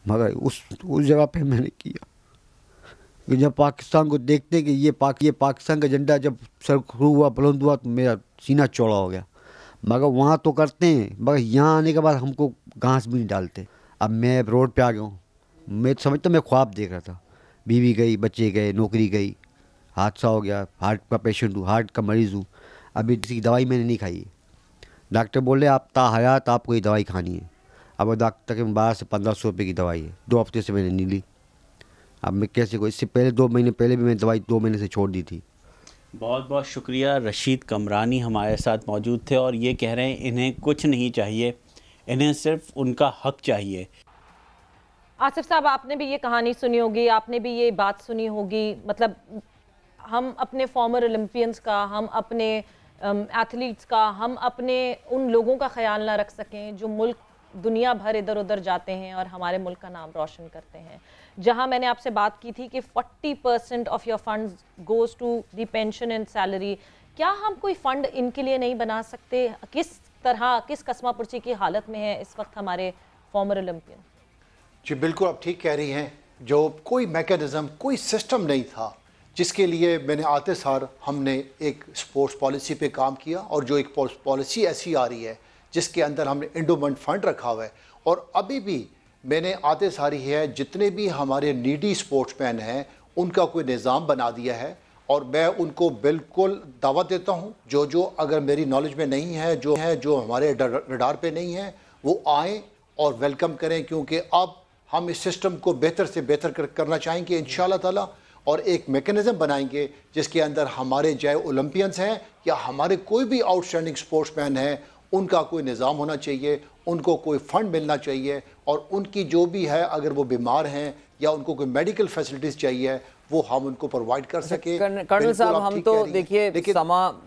मगर उस जगह पे मैंने किया कि जब पाकिस्तान को देखते कि ये पाकिस्तान का झंडा जब सुर्ख हुआ, बुलंद हुआ, तो मेरा सीना चौड़ा हो गया। मगर वहाँ तो करते हैं, मगर यहाँ आने के बाद हमको घास भी नहीं डालते। अब मैं रोड पे आ गया हूँ। मैं समझता मैं ख्वाब देख रहा था। बीवी गई, बच्चे गए, नौकरी गई, हादसा हो गया, हार्ट का पेशेंट हूँ, हार्ट का मरीज़ हूँ। अभी किसी की दवाई मैंने नहीं खाई है। डॉक्टर बोले आप ताहयात आपको ये दवाई खानी है। अब वो डॉक्टर के 1200 से 1500 रुपये की दवाई है, 2 हफ्ते से मैंने नहीं ली। अब मैं कैसे को, इससे पहले 2 महीने पहले भी मैंने दवाई 2 महीने से छोड़ दी थी।
बहुत बहुत शुक्रिया। रशीद कमरानी हमारे साथ मौजूद थे और ये कह रहे हैं इन्हें कुछ नहीं चाहिए, इन्हें सिर्फ उनका हक चाहिए।
आसिफ साहब, आपने भी ये कहानी सुनी होगी, आपने भी ये बात सुनी होगी। मतलब हम अपने फॉर्मर ओलंपियंस का, हम अपने एथलीट्स का, हम अपने उन लोगों का ख्याल ना रख सकें जो मुल्क दुनिया भर इधर उधर जाते हैं और हमारे मुल्क का नाम रोशन करते हैं। जहां मैंने आपसे बात की थी कि 40% of your funds goes to the pension and salary, क्या हम कोई फ़ंड इनके लिए नहीं बना सकते? किस कस्मापुर्ची की हालत में है इस वक्त हमारे फॉर्मर ओलंपियन?
जी बिल्कुल, आप ठीक कह रही हैं। जो कोई मैकेनिज़्म, कोई सिस्टम नहीं था जिसके लिए मैंने आते सार हमने एक स्पोर्ट्स पॉलिसी पे काम किया, और जो एक पॉलिसी ऐसी आ रही है जिसके अंदर हमने इंडोमेंट फ़ंड रखा हुआ है। और अभी भी मैंने आते सारी है जितने भी हमारे नीडी स्पोर्ट्समैन हैं उनका कोई निज़ाम बना दिया है, और मैं उनको बिल्कुल दावत देता हूँ जो अगर मेरी नॉलेज में नहीं है, जो हमारे रडार पे नहीं है, वो आएँ और वेलकम करें, क्योंकि अब हम इस सिस्टम को बेहतर से बेहतर करना चाहेंगे इंशाल्लाह ताला, और एक मैकेनिज़्म बनाएंगे जिसके अंदर हमारे चाहे ओलंपियंस हैं या हमारे कोई भी आउटस्टैंडिंग स्पोर्ट्समैन हैं, उनका कोई निज़ाम होना चाहिए, उनको कोई फ़ंड मिलना चाहिए, और उनकी जो भी है, अगर वो बीमार हैं या उनको कोई मेडिकल फैसिलिटीज़ चाहिए, वो हम उनको प्रोवाइड कर सके।
कर्नल साहब, हम तो देखिए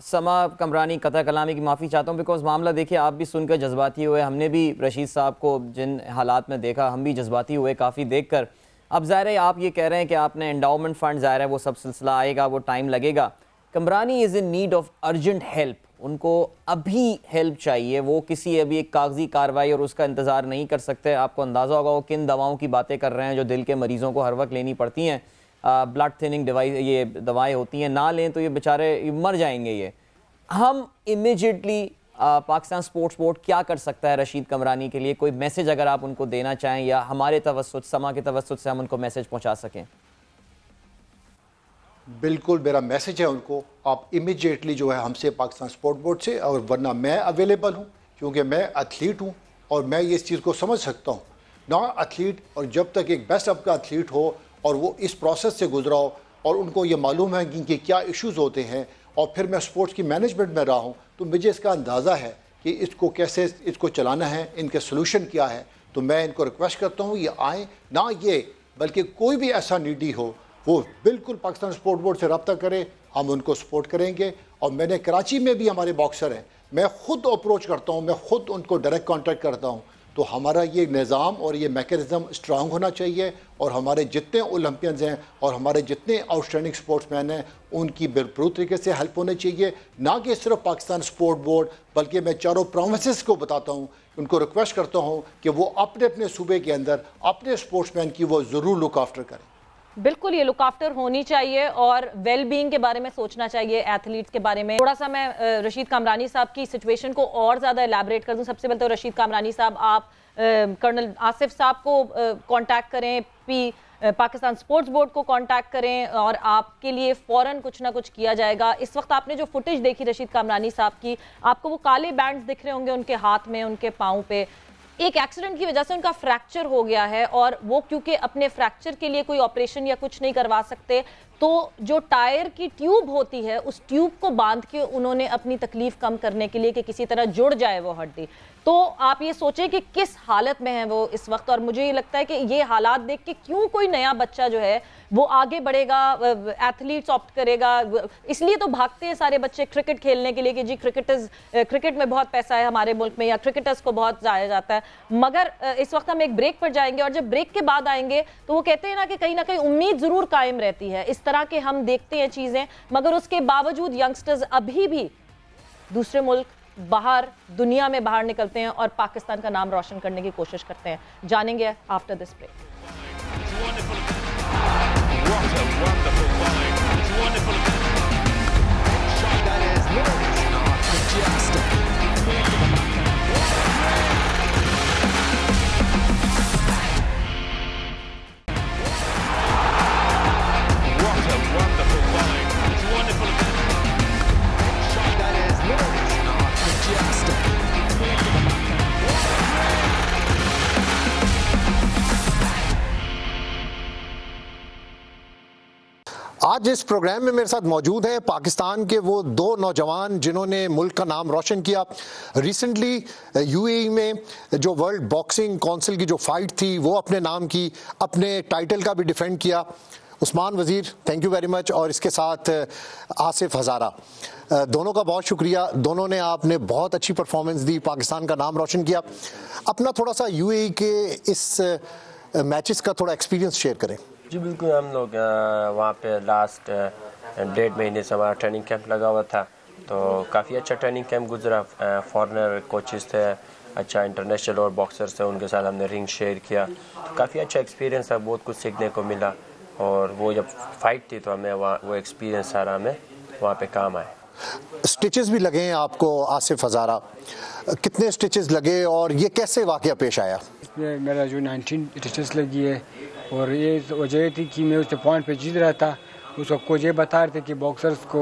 समा कमरानी कता कलामी की माफ़ी चाहता हूँ, बिकॉज मामला देखिए आप भी सुनकर जज्बाती हुए, हमने भी रशीद साहब को जिन हालात में देखा हम भी जज्बाती हुए काफ़ी देख कर। अब ज़ाहिर है आप ये कह रहे हैं कि आपने एंडाउमेंट फ़ंड, ज़ाहिर है वो सब सिलसिला आएगा, वो टाइम लगेगा। Kamrani is in need of urgent help, उनको अभी हेल्प चाहिए। वो किसी अभी एक कागजी कार्रवाई और उसका इंतज़ार नहीं कर सकते। आपको अंदाज़ा होगा वो किन दवाओं की बातें कर रहे हैं जो दिल के मरीज़ों को हर वक्त लेनी पड़ती हैं। ब्लड थिनिंग डिवाइस, ये दवाएं होती हैं, ना लें तो ये बेचारे मर जाएंगे। ये हम इमीडिएटली पाकिस्तान स्पोर्ट्स बोर्ड क्या कर सकता है रशीद कमरानी के लिए? कोई मैसेज अगर आप उनको देना चाहें या हमारे तवस्सुत, समा के तवस्सुत से हम उनको मैसेज पहुंचा सकें।
बिल्कुल मेरा मैसेज है उनको, आप इमीडिएटली जो है हमसे पाकिस्तान स्पोर्ट बोर्ड से, और वरना मैं अवेलेबल हूँ, क्योंकि मैं एथलीट हूँ और मैं इस चीज़ को समझ सकता हूँ। नॉन एथलीट, और जब तक एक बेस्ट अप का एथलीट हो और वो इस प्रोसेस से गुजरा हो, और उनको ये मालूम है कि इनके क्या इश्यूज़ होते हैं, और फिर मैं स्पोर्ट्स की मैनेजमेंट में रहा हूँ, तो मुझे इसका अंदाज़ा है कि इसको कैसे इसको चलाना है, इनके सोल्यूशन क्या है। तो मैं इनको रिक्वेस्ट करता हूँ ये आएँ, ना ये बल्कि कोई भी ऐसा नीडी हो वो बिल्कुल पाकिस्तान स्पोर्ट बोर्ड से रब्ता करे, हम उनको सपोर्ट करेंगे। और मैंने कराची में भी हमारे बॉक्सर हैं, मैं ख़ुद अप्रोच करता हूँ, मैं ख़ुद उनको डायरेक्ट कॉन्टेक्ट करता हूँ। तो हमारा ये निज़ाम और ये मैकेनिज़्म स्ट्रांग होना चाहिए, और हमारे जितने ओलंपियंस हैं और हमारे जितने आउटस्टैंडिंग स्पोर्ट्समैन हैं उनकी भरपूर तरीके से हेल्प होनी चाहिए, ना कि सिर्फ पाकिस्तान स्पोर्ट बोर्ड, बल्कि मैं चारों प्रोविंसेस को बताता हूँ, उनको रिक्वेस्ट करता हूँ कि वो अपने अपने सूबे के अंदर अपने स्पोर्ट्समैन की वो ज़रूर लुक आफ्टर करें।
बिल्कुल, ये लुक आफ्टर होनी चाहिए और वेल बीइंग के बारे में सोचना चाहिए, एथलीट्स के बारे में। थोड़ा सा मैं रशीद कामरानी साहब की सिचुएशन को और ज़्यादा एलैबोरेट कर दूं। सबसे पहले तो रशीद कामरानी साहब, आप कर्नल आसिफ साहब को कांटेक्ट करें, पाकिस्तान स्पोर्ट्स बोर्ड को कांटेक्ट करें और आपके लिए फ़ौरन कुछ ना कुछ किया जाएगा। इस वक्त आपने जो फुटेज देखी रशीद कामरानी साहब की, आपको वो काले बैंड्स दिख रहे होंगे उनके हाथ में, उनके पाँव पे। एक एक्सीडेंट की वजह से उनका फ्रैक्चर हो गया है, और वो क्योंकि अपने फ्रैक्चर के लिए कोई ऑपरेशन या कुछ नहीं करवा सकते, तो जो टायर की ट्यूब होती है उस ट्यूब को बांध के उन्होंने अपनी तकलीफ कम करने के लिए कि किसी तरह जुड़ जाए वो हड्डी। तो आप ये सोचें कि किस हालत में है वो इस वक्त। और मुझे ये लगता है कि ये हालात देख के क्यों कोई नया बच्चा जो है वो आगे बढ़ेगा, एथलीट्स ऑप्ट करेगा। इसलिए तो भागते हैं सारे बच्चे क्रिकेट खेलने के लिए कि जी क्रिकेट में बहुत पैसा है हमारे मुल्क में, या क्रिकेटर्स को बहुत जाया जाता है। मगर इस वक्त हम एक ब्रेक पर जाएंगे, और जब ब्रेक के बाद आएंगे तो वो कहते हैं ना कहीं उम्मीद ज़रूर कायम रहती है। इस तरह के हम देखते हैं चीज़ें, मगर उसके बावजूद यंगस्टर्स अभी भी दूसरे मुल्क, बाहर दुनिया में बाहर निकलते हैं और पाकिस्तान का नाम रोशन करने की कोशिश करते हैं। जानेंगे आफ्टर दिस ब्रेक।
आज इस प्रोग्राम में मेरे साथ मौजूद हैं पाकिस्तान के वो दो नौजवान जिन्होंने मुल्क का नाम रोशन किया। रिसेंटली यूएई में जो वर्ल्ड बॉक्सिंग काउंसिल की जो फाइट थी वो अपने नाम की, अपने टाइटल का भी डिफेंड किया। उस्मान वजीर, थैंक यू वेरी मच, और इसके साथ आसिफ हज़ारा, दोनों का बहुत शुक्रिया। दोनों ने आपने बहुत अच्छी परफॉर्मेंस दी, पाकिस्तान का नाम रोशन किया। अपना थोड़ा सा यूएई के इस मैचेस का थोड़ा एक्सपीरियंस शेयर करें।
जी बिल्कुल, हम लोग वहाँ पे लास्ट 1.5 महीने से हमारा ट्रेनिंग कैंप लगा हुआ था, तो काफ़ी अच्छा ट्रेनिंग कैंप गुजरा। फॉरेनर कोचेस थे, अच्छा इंटरनेशनल और बॉक्सर्स थे, उनके साथ हमने रिंग शेयर किया। तो काफ़ी अच्छा एक्सपीरियंस था, बहुत कुछ सीखने को मिला। और वो जब फाइट थी तो हमें वहाँ वो एक्सपीरियंस सारा हमें वहाँ पे काम आए।
स्टिचेस भी लगे हैं आपको आसिफ हज़ारा, कितने स्टिचेस लगे और ये कैसे वाकया पेश आया?
इसमें मेरा जो 19 स्टिचेस लगी है, और ये वजह थी कि मैं उससे पॉइंट पे जीत रहा था। उसको कोच ये बता रहे थे कि बॉक्सर्स को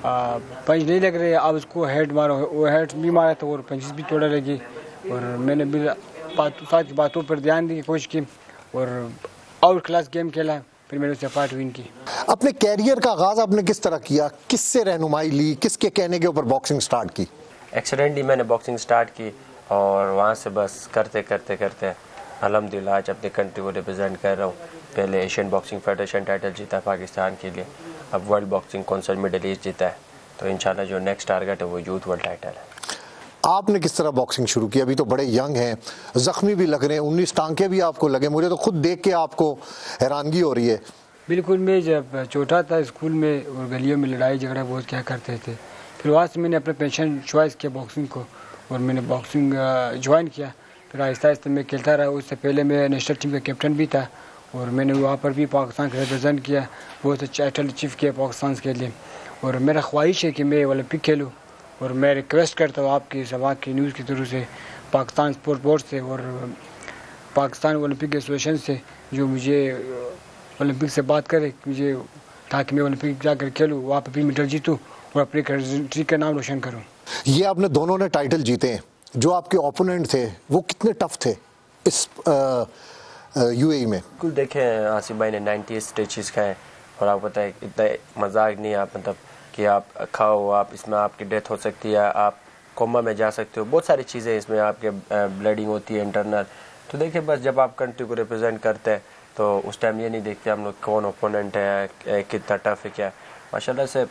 पंच नहीं लग रहे, अब उसको हेड मारो। वो हेड भी मारा था और पंचेस भी थोड़ा लगी, और मैंने भी साथ की बातों पर ध्यान दी कोच की, और आउट क्लास गेम खेला। फिर मैंने उससे फाइट विन की।
अपने कैरियर का आगाज़ आपने किस तरह किया, किससे रहनुमाई ली, किसके कहने के ऊपर बॉक्सिंग स्टार्ट की?
एक्सीडेंटली मैंने बॉक्सिंग स्टार्ट की, और वहाँ से बस करते करते करते अल्हम्दुलिल्लाह आज अपने कंट्री को रिप्रेजेंट कर रहा हूँ। पहले एशियन बॉक्सिंग फेडरेशन टाइटल जीता पाकिस्तान के लिए, अब world boxing council middle east जीता है, तो इंशाल्लाह जो नेक्स्ट टारगेट है वो यूथ वर्ल्ड टाइटल है।
आपने किस तरह बॉक्सिंग शुरू की? अभी तो बड़े यंग हैं, जख्मी भी लग रहे हैं, 19 टांके भी आपको लगे, मुझे तो खुद देख के आपको हैरानगी हो रही है।
बिल्कुल, मैं जब छोटा था स्कूल में और गलियों में लड़ाई झगड़ा बहुत क्या करते थे, फिर वहाँ से मैंने अपने पैशन चॉइस किया बॉक्सिंग को, और मैंने बॉक्सिंग ज्वाइन किया। फिर आहिस्ता आहिस्ता मैं खेलता रहा। उससे पहले मैं नेशनल टीम का कैप्टन भी था, और मैंने वहाँ पर भी पाकिस्तान को रिप्रेजेंट किया, बहुत अच्छा टाइटल अचीव किया पाकिस्तान के लिए। और मेरा ख्वाहिश है कि मैं ओलंपिक खेलूँ, और मैं रिक्वेस्ट करता हूँ आपकी सभा की न्यूज़ की तरफ से, पाकिस्तान स्पोर्ट बोर्ड से और पाकिस्तान ओलंपिक एसोसिएशन से, जो मुझे ओलंपिक से बात करे मुझे, ताकि मैं ओलंपिक जाकर खेलूँ, वहाँ पर भी मेडल जीतूँ और अपनी कंट्री का नाम रोशन करूँ।
ये आपने दोनों ने टाइटल जीते हैं, जो आपके ओपोनेंट थे वो कितने टफ थे इस यूएई में?
बिल्कुल, देखें आसिफ भाई ने 90 स्टिचेस खाए, और आपको पता है इतना मजाक नहीं है, आप मतलब कि आप खाओ, आप इसमें आपकी डेथ हो सकती है, आप कोमा में जा सकते हो, बहुत सारी चीज़ें इसमें आपके ब्लीडिंग होती है इंटरनल। तो देखिए बस जब आप कंट्री को रिप्रेजेंट करते हैं तो उस टाइम ये नहीं देखते हम लोग कौन ओपोनेंट है, कितना टफ है क्या। माशाल्लाह से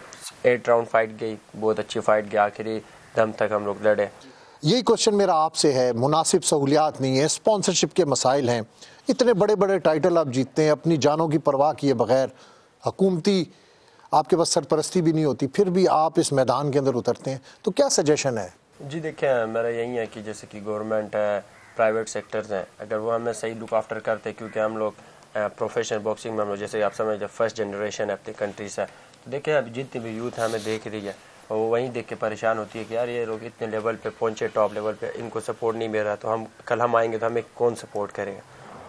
8 राउंड फाइट गई, बहुत अच्छी फाइट गई, आखिरी दम तक हम लोग लड़े।
यही क्वेश्चन मेरा आपसे है, मुनासिब सहूलियात नहीं है, स्पॉन्सरशिप के मसाइल हैं, इतने बड़े बड़े टाइटल आप जीतते हैं अपनी जानों की परवाह किए बगैर, हुकूमती आपके पास सरपरस्ती भी नहीं होती, फिर भी आप इस मैदान के अंदर उतरते हैं, तो क्या सजेशन है?
जी देखिए मेरा यही है कि जैसे कि गवर्नमेंट है, प्राइवेट सेक्टर्स हैं, अगर वो हमें सही लुक आफ्टर करते हैं, क्योंकि हम लोग प्रोफेशनल बॉक्सिंग में हम लोग जैसे आप समझते फर्स्ट जनरेशन है अपनी कंट्री से, तो देखिए अब जितनी भी यूथ हमें देख रही है और वो वहीं देख के परेशान होती है कि यार ये लोग इतने लेवल पे पहुंचे, टॉप लेवल पे, इनको सपोर्ट नहीं मिल रहा, तो हम कल हम आएंगे तो हमें कौन सपोर्ट करेगा।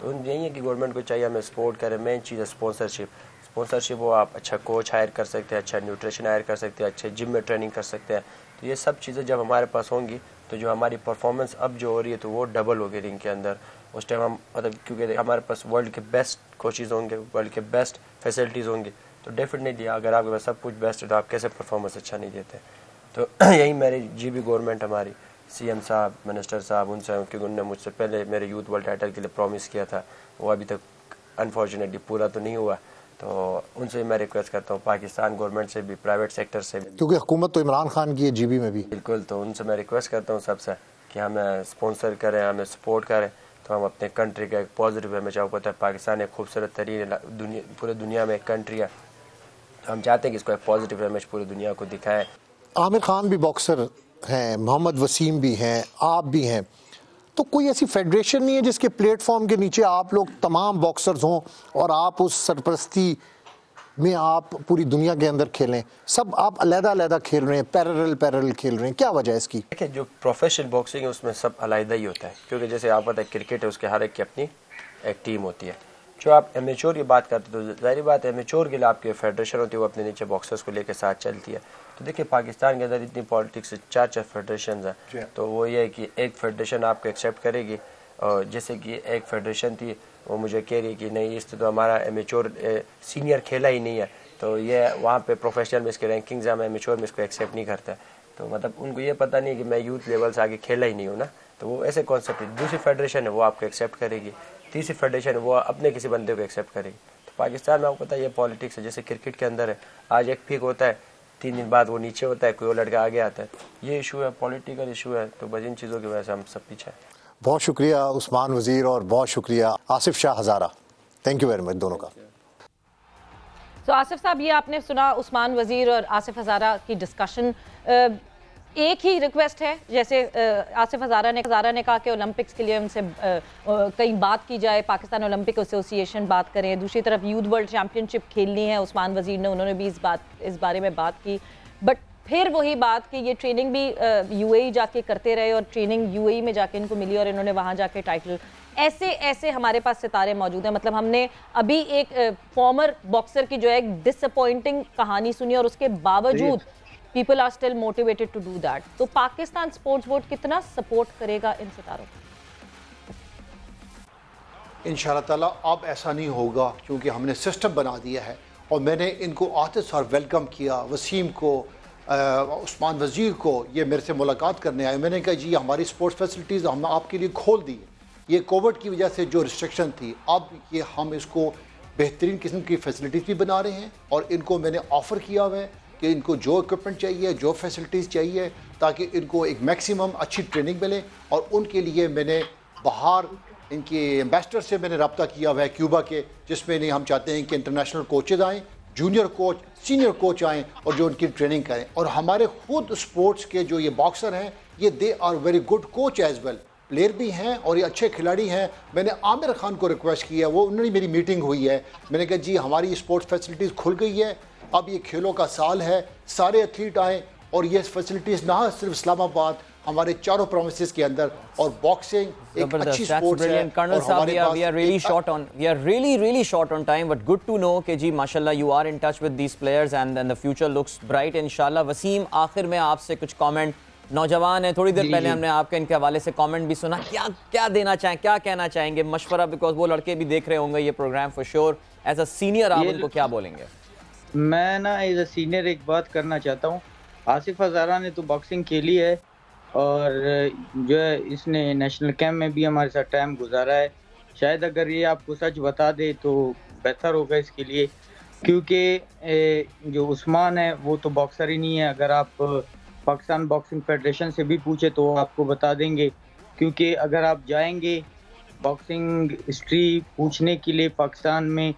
तो यही है कि गवर्नमेंट को चाहिए हमें सपोर्ट करें। मेन चीज़ है स्पॉन्सरशिप वो आप अच्छा कोच हायर कर सकते हैं, अच्छा न्यूट्रिशन हायर कर सकते हैं, अच्छे जिम में ट्रेनिंग कर सकते हैं। तो ये सब चीज़ें जब हमारे पास होंगी तो जो हमारी परफॉर्मेंस अब जो हो रही है तो वो डबल होगी रिंग के अंदर। उस टाइम हम मतलब क्योंकि हमारे पास वर्ल्ड के बेस्ट कोचेज़ होंगे, वर्ल्ड के बेस्ट फैसिलिटीज़ होंगी, तो डेफिनेटली अगर आपके पास सब कुछ बेस्ट है तो आप कैसे परफॉर्मेंस अच्छा नहीं देते। तो यही मेरी जीबी गवर्नमेंट हमारी सीएम साहब, मिनिस्टर साहब, उनसे, क्योंकि उन्होंने मुझसे पहले मेरे यूथ वर्ल्ड टाइटल के लिए प्रॉमिस किया था, वो अभी तक अनफॉर्चुनेटली पूरा तो नहीं हुआ। तो उनसे मैं रिक्वेस्ट करता हूँ, पाकिस्तान गवर्नमेंट से भी, प्राइवेट सेक्टर से भी,
क्योंकि हुकूमत तो इमरान खान की है जीबी में भी।
बिल्कुल, तो उनसे मैं रिक्वेस्ट करता हूँ सबसे कि हमें स्पॉन्सर करें, हमें सपोर्ट करें, तो हम अपने कंट्री का एक पॉजिटिव इमेज, आपको पता है पाकिस्तान एक खूबसूरत तरीन पूरे दुनिया में एक कंट्री है, तो हम चाहते हैं कि इसको एक पॉजिटिव इमेज पूरी दुनिया को दिखाएं।
आमिर खान भी बॉक्सर हैं, मोहम्मद वसीम भी हैं, आप भी हैं, तो कोई ऐसी फेडरेशन नहीं है जिसके प्लेटफॉर्म के नीचे आप लोग तमाम बॉक्सर्स हों और आप उस सरपरस्ती में आप पूरी दुनिया के अंदर खेलें? सब आप अलग-अलग खेल रहे हैं, पैरेलल खेल रहे हैं, क्या वजह है इसकी?
देखिए जो प्रोफेशनल बॉक्सिंग है उसमें सब अलग ही होता है, क्योंकि जैसे आप पता है क्रिकेट है, उसके हर एक की अपनी एक टीम होती है। जो आप एमेच्योर की बात करते हो तो जाहिर बात है एमेच्योर के लिए आपकी फेडरेशन होती है, वो अपने नीचे बॉक्सर्स को लेकर साथ चलती है। तो देखिए पाकिस्तान के अंदर इतनी पॉलिटिक्स, 4 फेडरेशन हैं, तो वो ये है कि एक फेडरेशन आपको एक्सेप्ट करेगी, और जैसे कि एक फेडरेशन थी वो मुझे कह रही कि नहीं इससे तो हमारा एमेच्योर सीनियर खेला ही नहीं है, तो ये वहाँ पे प्रोफेशनल में इसके रैंकिंग्स हम एमेच्योर में इसको एक्सेप्ट नहीं करता है। तो मतलब उनको ये पता नहीं कि मैं यूथ लेवल से आगे खेला ही नहीं हूँ ना, तो वो ऐसे कॉन्सेप्ट है। दूसरी फेडरेशन है वो आपको एक्सेप्ट करेगी, तीसरी फेडरेशन है वो अपने किसी बंदे को एक्सेप्ट करेगी। तो पाकिस्तान में आपको पता है ये पॉलिटिक्स है, जैसे क्रिकेट के अंदर है, आज एक पीक होता है, 3 दिन बाद वो नीचे होता है, कोई और लड़का आगे आता है, ये इशू है, पॉलिटिकल इशू है। तो बस इन चीज़ों की वजह से हम सब पीछे हैं।
बहुत शुक्रिया उस्मान वजीर और बहुत शुक्रिया आसिफ शाह हज़ारा, थैंक यू वेरी मच दोनों का।
तो आसिफ साहब, ये आपने सुना उस्मान वजीर और आसिफ हज़ारा की डिस्कशन। एक ही रिक्वेस्ट है, जैसे आसिफ हज़ारा ने कहा कि ओलंपिक्स के लिए उनसे कहीं बात की जाए, पाकिस्तान ओलंपिक एसोसिएशन बात करें। दूसरी तरफ यूथ वर्ल्ड चैम्पियनशिप खेलनी है, उस्मान वजीर ने, उन्होंने भी इस बारे में बात की। बट फिर वही बात कि ये ट्रेनिंग भी यूएई जाके करते रहे और ट्रेनिंग यूएई में जाके इनको मिली और इन्होंने वहाँ जाके टाइटल, ऐसे हमारे पास सितारे मौजूद हैं। मतलब हमने अभी एक फॉर्मर बॉक्सर की जो है एक डिसअपॉइंटिंग कहानी सुनी और उसके बावजूद people are still motivated to do that. तो पाकिस्तान स्पोर्ट्स बोर्ड कितना सपोर्ट करेगा इन सितारों को?
इंशाअल्लाह ताला अब ऐसा नहीं होगा, क्योंकि हमने सिस्टम बना दिया है और मैंने इनको आते सार वेलकम किया। वसीम को, उस्मान वजीर को, ये मेरे से मुलाकात करने आए। मैंने कहा जी हमारी स्पोर्ट्स फैसिलिटीज़ हम आपके लिए खोल दी है, ये कोविड की वजह से जो रिस्ट्रिक्शन थी, अब ये हम इसको बेहतरीन किस्म की फैसिलिटीज़ भी बना रहे हैं और इनको मैंने ऑफ़र किया हुआ है कि इनको जो इक्विपमेंट चाहिए, जो फैसिलिटीज़ चाहिए, ताकि इनको एक मैक्सिमम अच्छी ट्रेनिंग मिले। और उनके लिए मैंने बाहर इनके एम्बेसडर से मैंने रब्ता किया हुआ है क्यूबा के, जिसमें नहीं हम चाहते हैं कि इंटरनेशनल कोचेज़ आएँ, जूनियर कोच, सीनियर कोच आएँ और जो उनकी ट्रेनिंग करें। और हमारे खुद स्पोर्ट्स के जो ये बॉक्सर हैं, ये they are very good coach as well, player भी हैं और ये अच्छे खिलाड़ी हैं। मैंने आमिर खान को रिक्वेस्ट किया, वो उन्होंने मेरी मीटिंग हुई है, मैंने कहा जी हमारी स्पोर्ट्स फैसिलिटीज़ खुल गई है, अब ये खेलों का साल है, सारे एथलीट आएँ और ये फैसिलिटीज़ ना सिर्फ इस्लामाबाद, हमारे चारों प्रोविंसेस के अंदर, और बॉक्सिंग एक अच्छी स्पोर्ट्स है।
Colonel Saab, we are really short on, we are really short on time, but good to know कि जी माशाल्लाह you are in touch with these players and the future looks bright इंशाल्लाह। वसीम, आखिर में आपसे कुछ कमेंट, नौजवान है, थोड़ी देर पहले हमने आपके इनके हवाले से कमेंट भी सुना, क्या देना चाहें, क्या कहना चाहेंगे, मशवरा, बिकॉज वो लड़के भी देख रहे होंगे ये program for sure, as a senior आप उनको क्या बोलेंगे?
मैं ना एज अ सीनियर एक बात करना चाहता हूँ। आसिफ हज़ारा ने तो बॉक्सिंग खेली है और जो है इसने नेशनल कैंप में भी हमारे साथ टाइम गुजारा है। शायद अगर ये आपको सच बता दे तो बेहतर होगा इसके लिए, क्योंकि जो उस्मान है वो तो बॉक्सर ही नहीं है। अगर आप पाकिस्तान बॉक्सिंग फेडरेशन से भी पूछे तो वो आपको बता देंगे, क्योंकि अगर आप जाएंगे बॉक्सिंग हिस्ट्री पूछने के लिए पाकिस्तान में,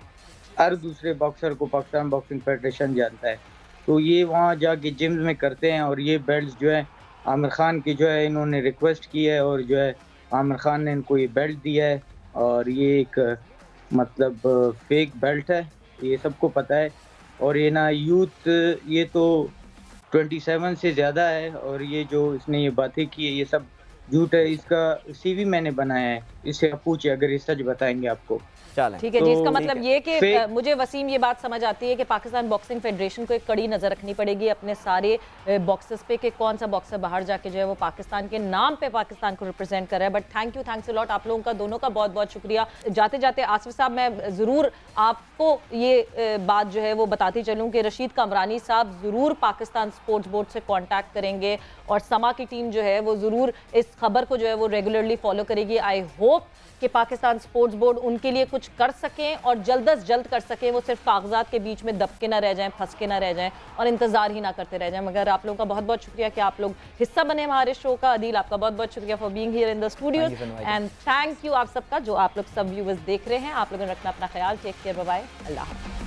हर दूसरे बॉक्सर को पाकिस्तान बॉक्सिंग फेडरेशन जानता है। तो ये वहाँ जाके जिम्स में करते हैं और ये बेल्ट जो है आमिर खान की जो है इन्होंने रिक्वेस्ट की है और जो है आमिर खान ने इनको ये बेल्ट दिया है और ये एक मतलब फेक बेल्ट है, ये सबको पता है। और ये ना यूथ ये तो 27 से ज़्यादा है और ये जो इसने ये बातें की है ये सब झूठ है। इसका सीवी मैंने बनाया है, इससे आप पूछिए अगर ये सच बताएंगे आपको।
ठीक है जी, इसका मतलब ये कि मुझे वसीम ये बात समझ आती है कि पाकिस्तान बॉक्सिंग फेडरेशन को एक कड़ी नज़र रखनी पड़ेगी अपने सारे बॉक्सर्स पे कि कौन सा बॉक्सर बाहर जाके जो है वो पाकिस्तान के नाम पे पाकिस्तान को रिप्रेजेंट कर रहा है। बट थैंक्स अ लॉट, आप लोगों का दोनों का बहुत बहुत शुक्रिया। जाते जाते आसिफ साहब मैं ज़रूर आपको ये बात जो है वो बताती चलूँ कि रशीद कामरानी साहब ज़रूर पाकिस्तान स्पोर्ट्स बोर्ड से कॉन्टैक्ट करेंगे और समा की टीम जो है वो ज़रूर इस खबर को जो है वो रेगुलरली फॉलो करेगी। आई होप कि पाकिस्तान स्पोर्ट्स बोर्ड उनके लिए कुछ कर सकें और जल्द अज जल्द कर सकें, वो सिर्फ कागजात के बीच में दबके ना रह जाएं, फंस के ना रह जाएं और इंतजार ही ना करते रह जाएं। मगर आप लोगों का बहुत बहुत शुक्रिया कि आप लोग हिस्सा बने हमारे शो का। अदील आपका बहुत बहुत शुक्रिया for being here in the studios and thank you आप सबका जो आप लोग सब व्यूअर्स देख रहे हैं। आप लोगों ने रखना अपना ख्याल, टेक केयर, बाय बाय, अल्लाह हाफ़िज़।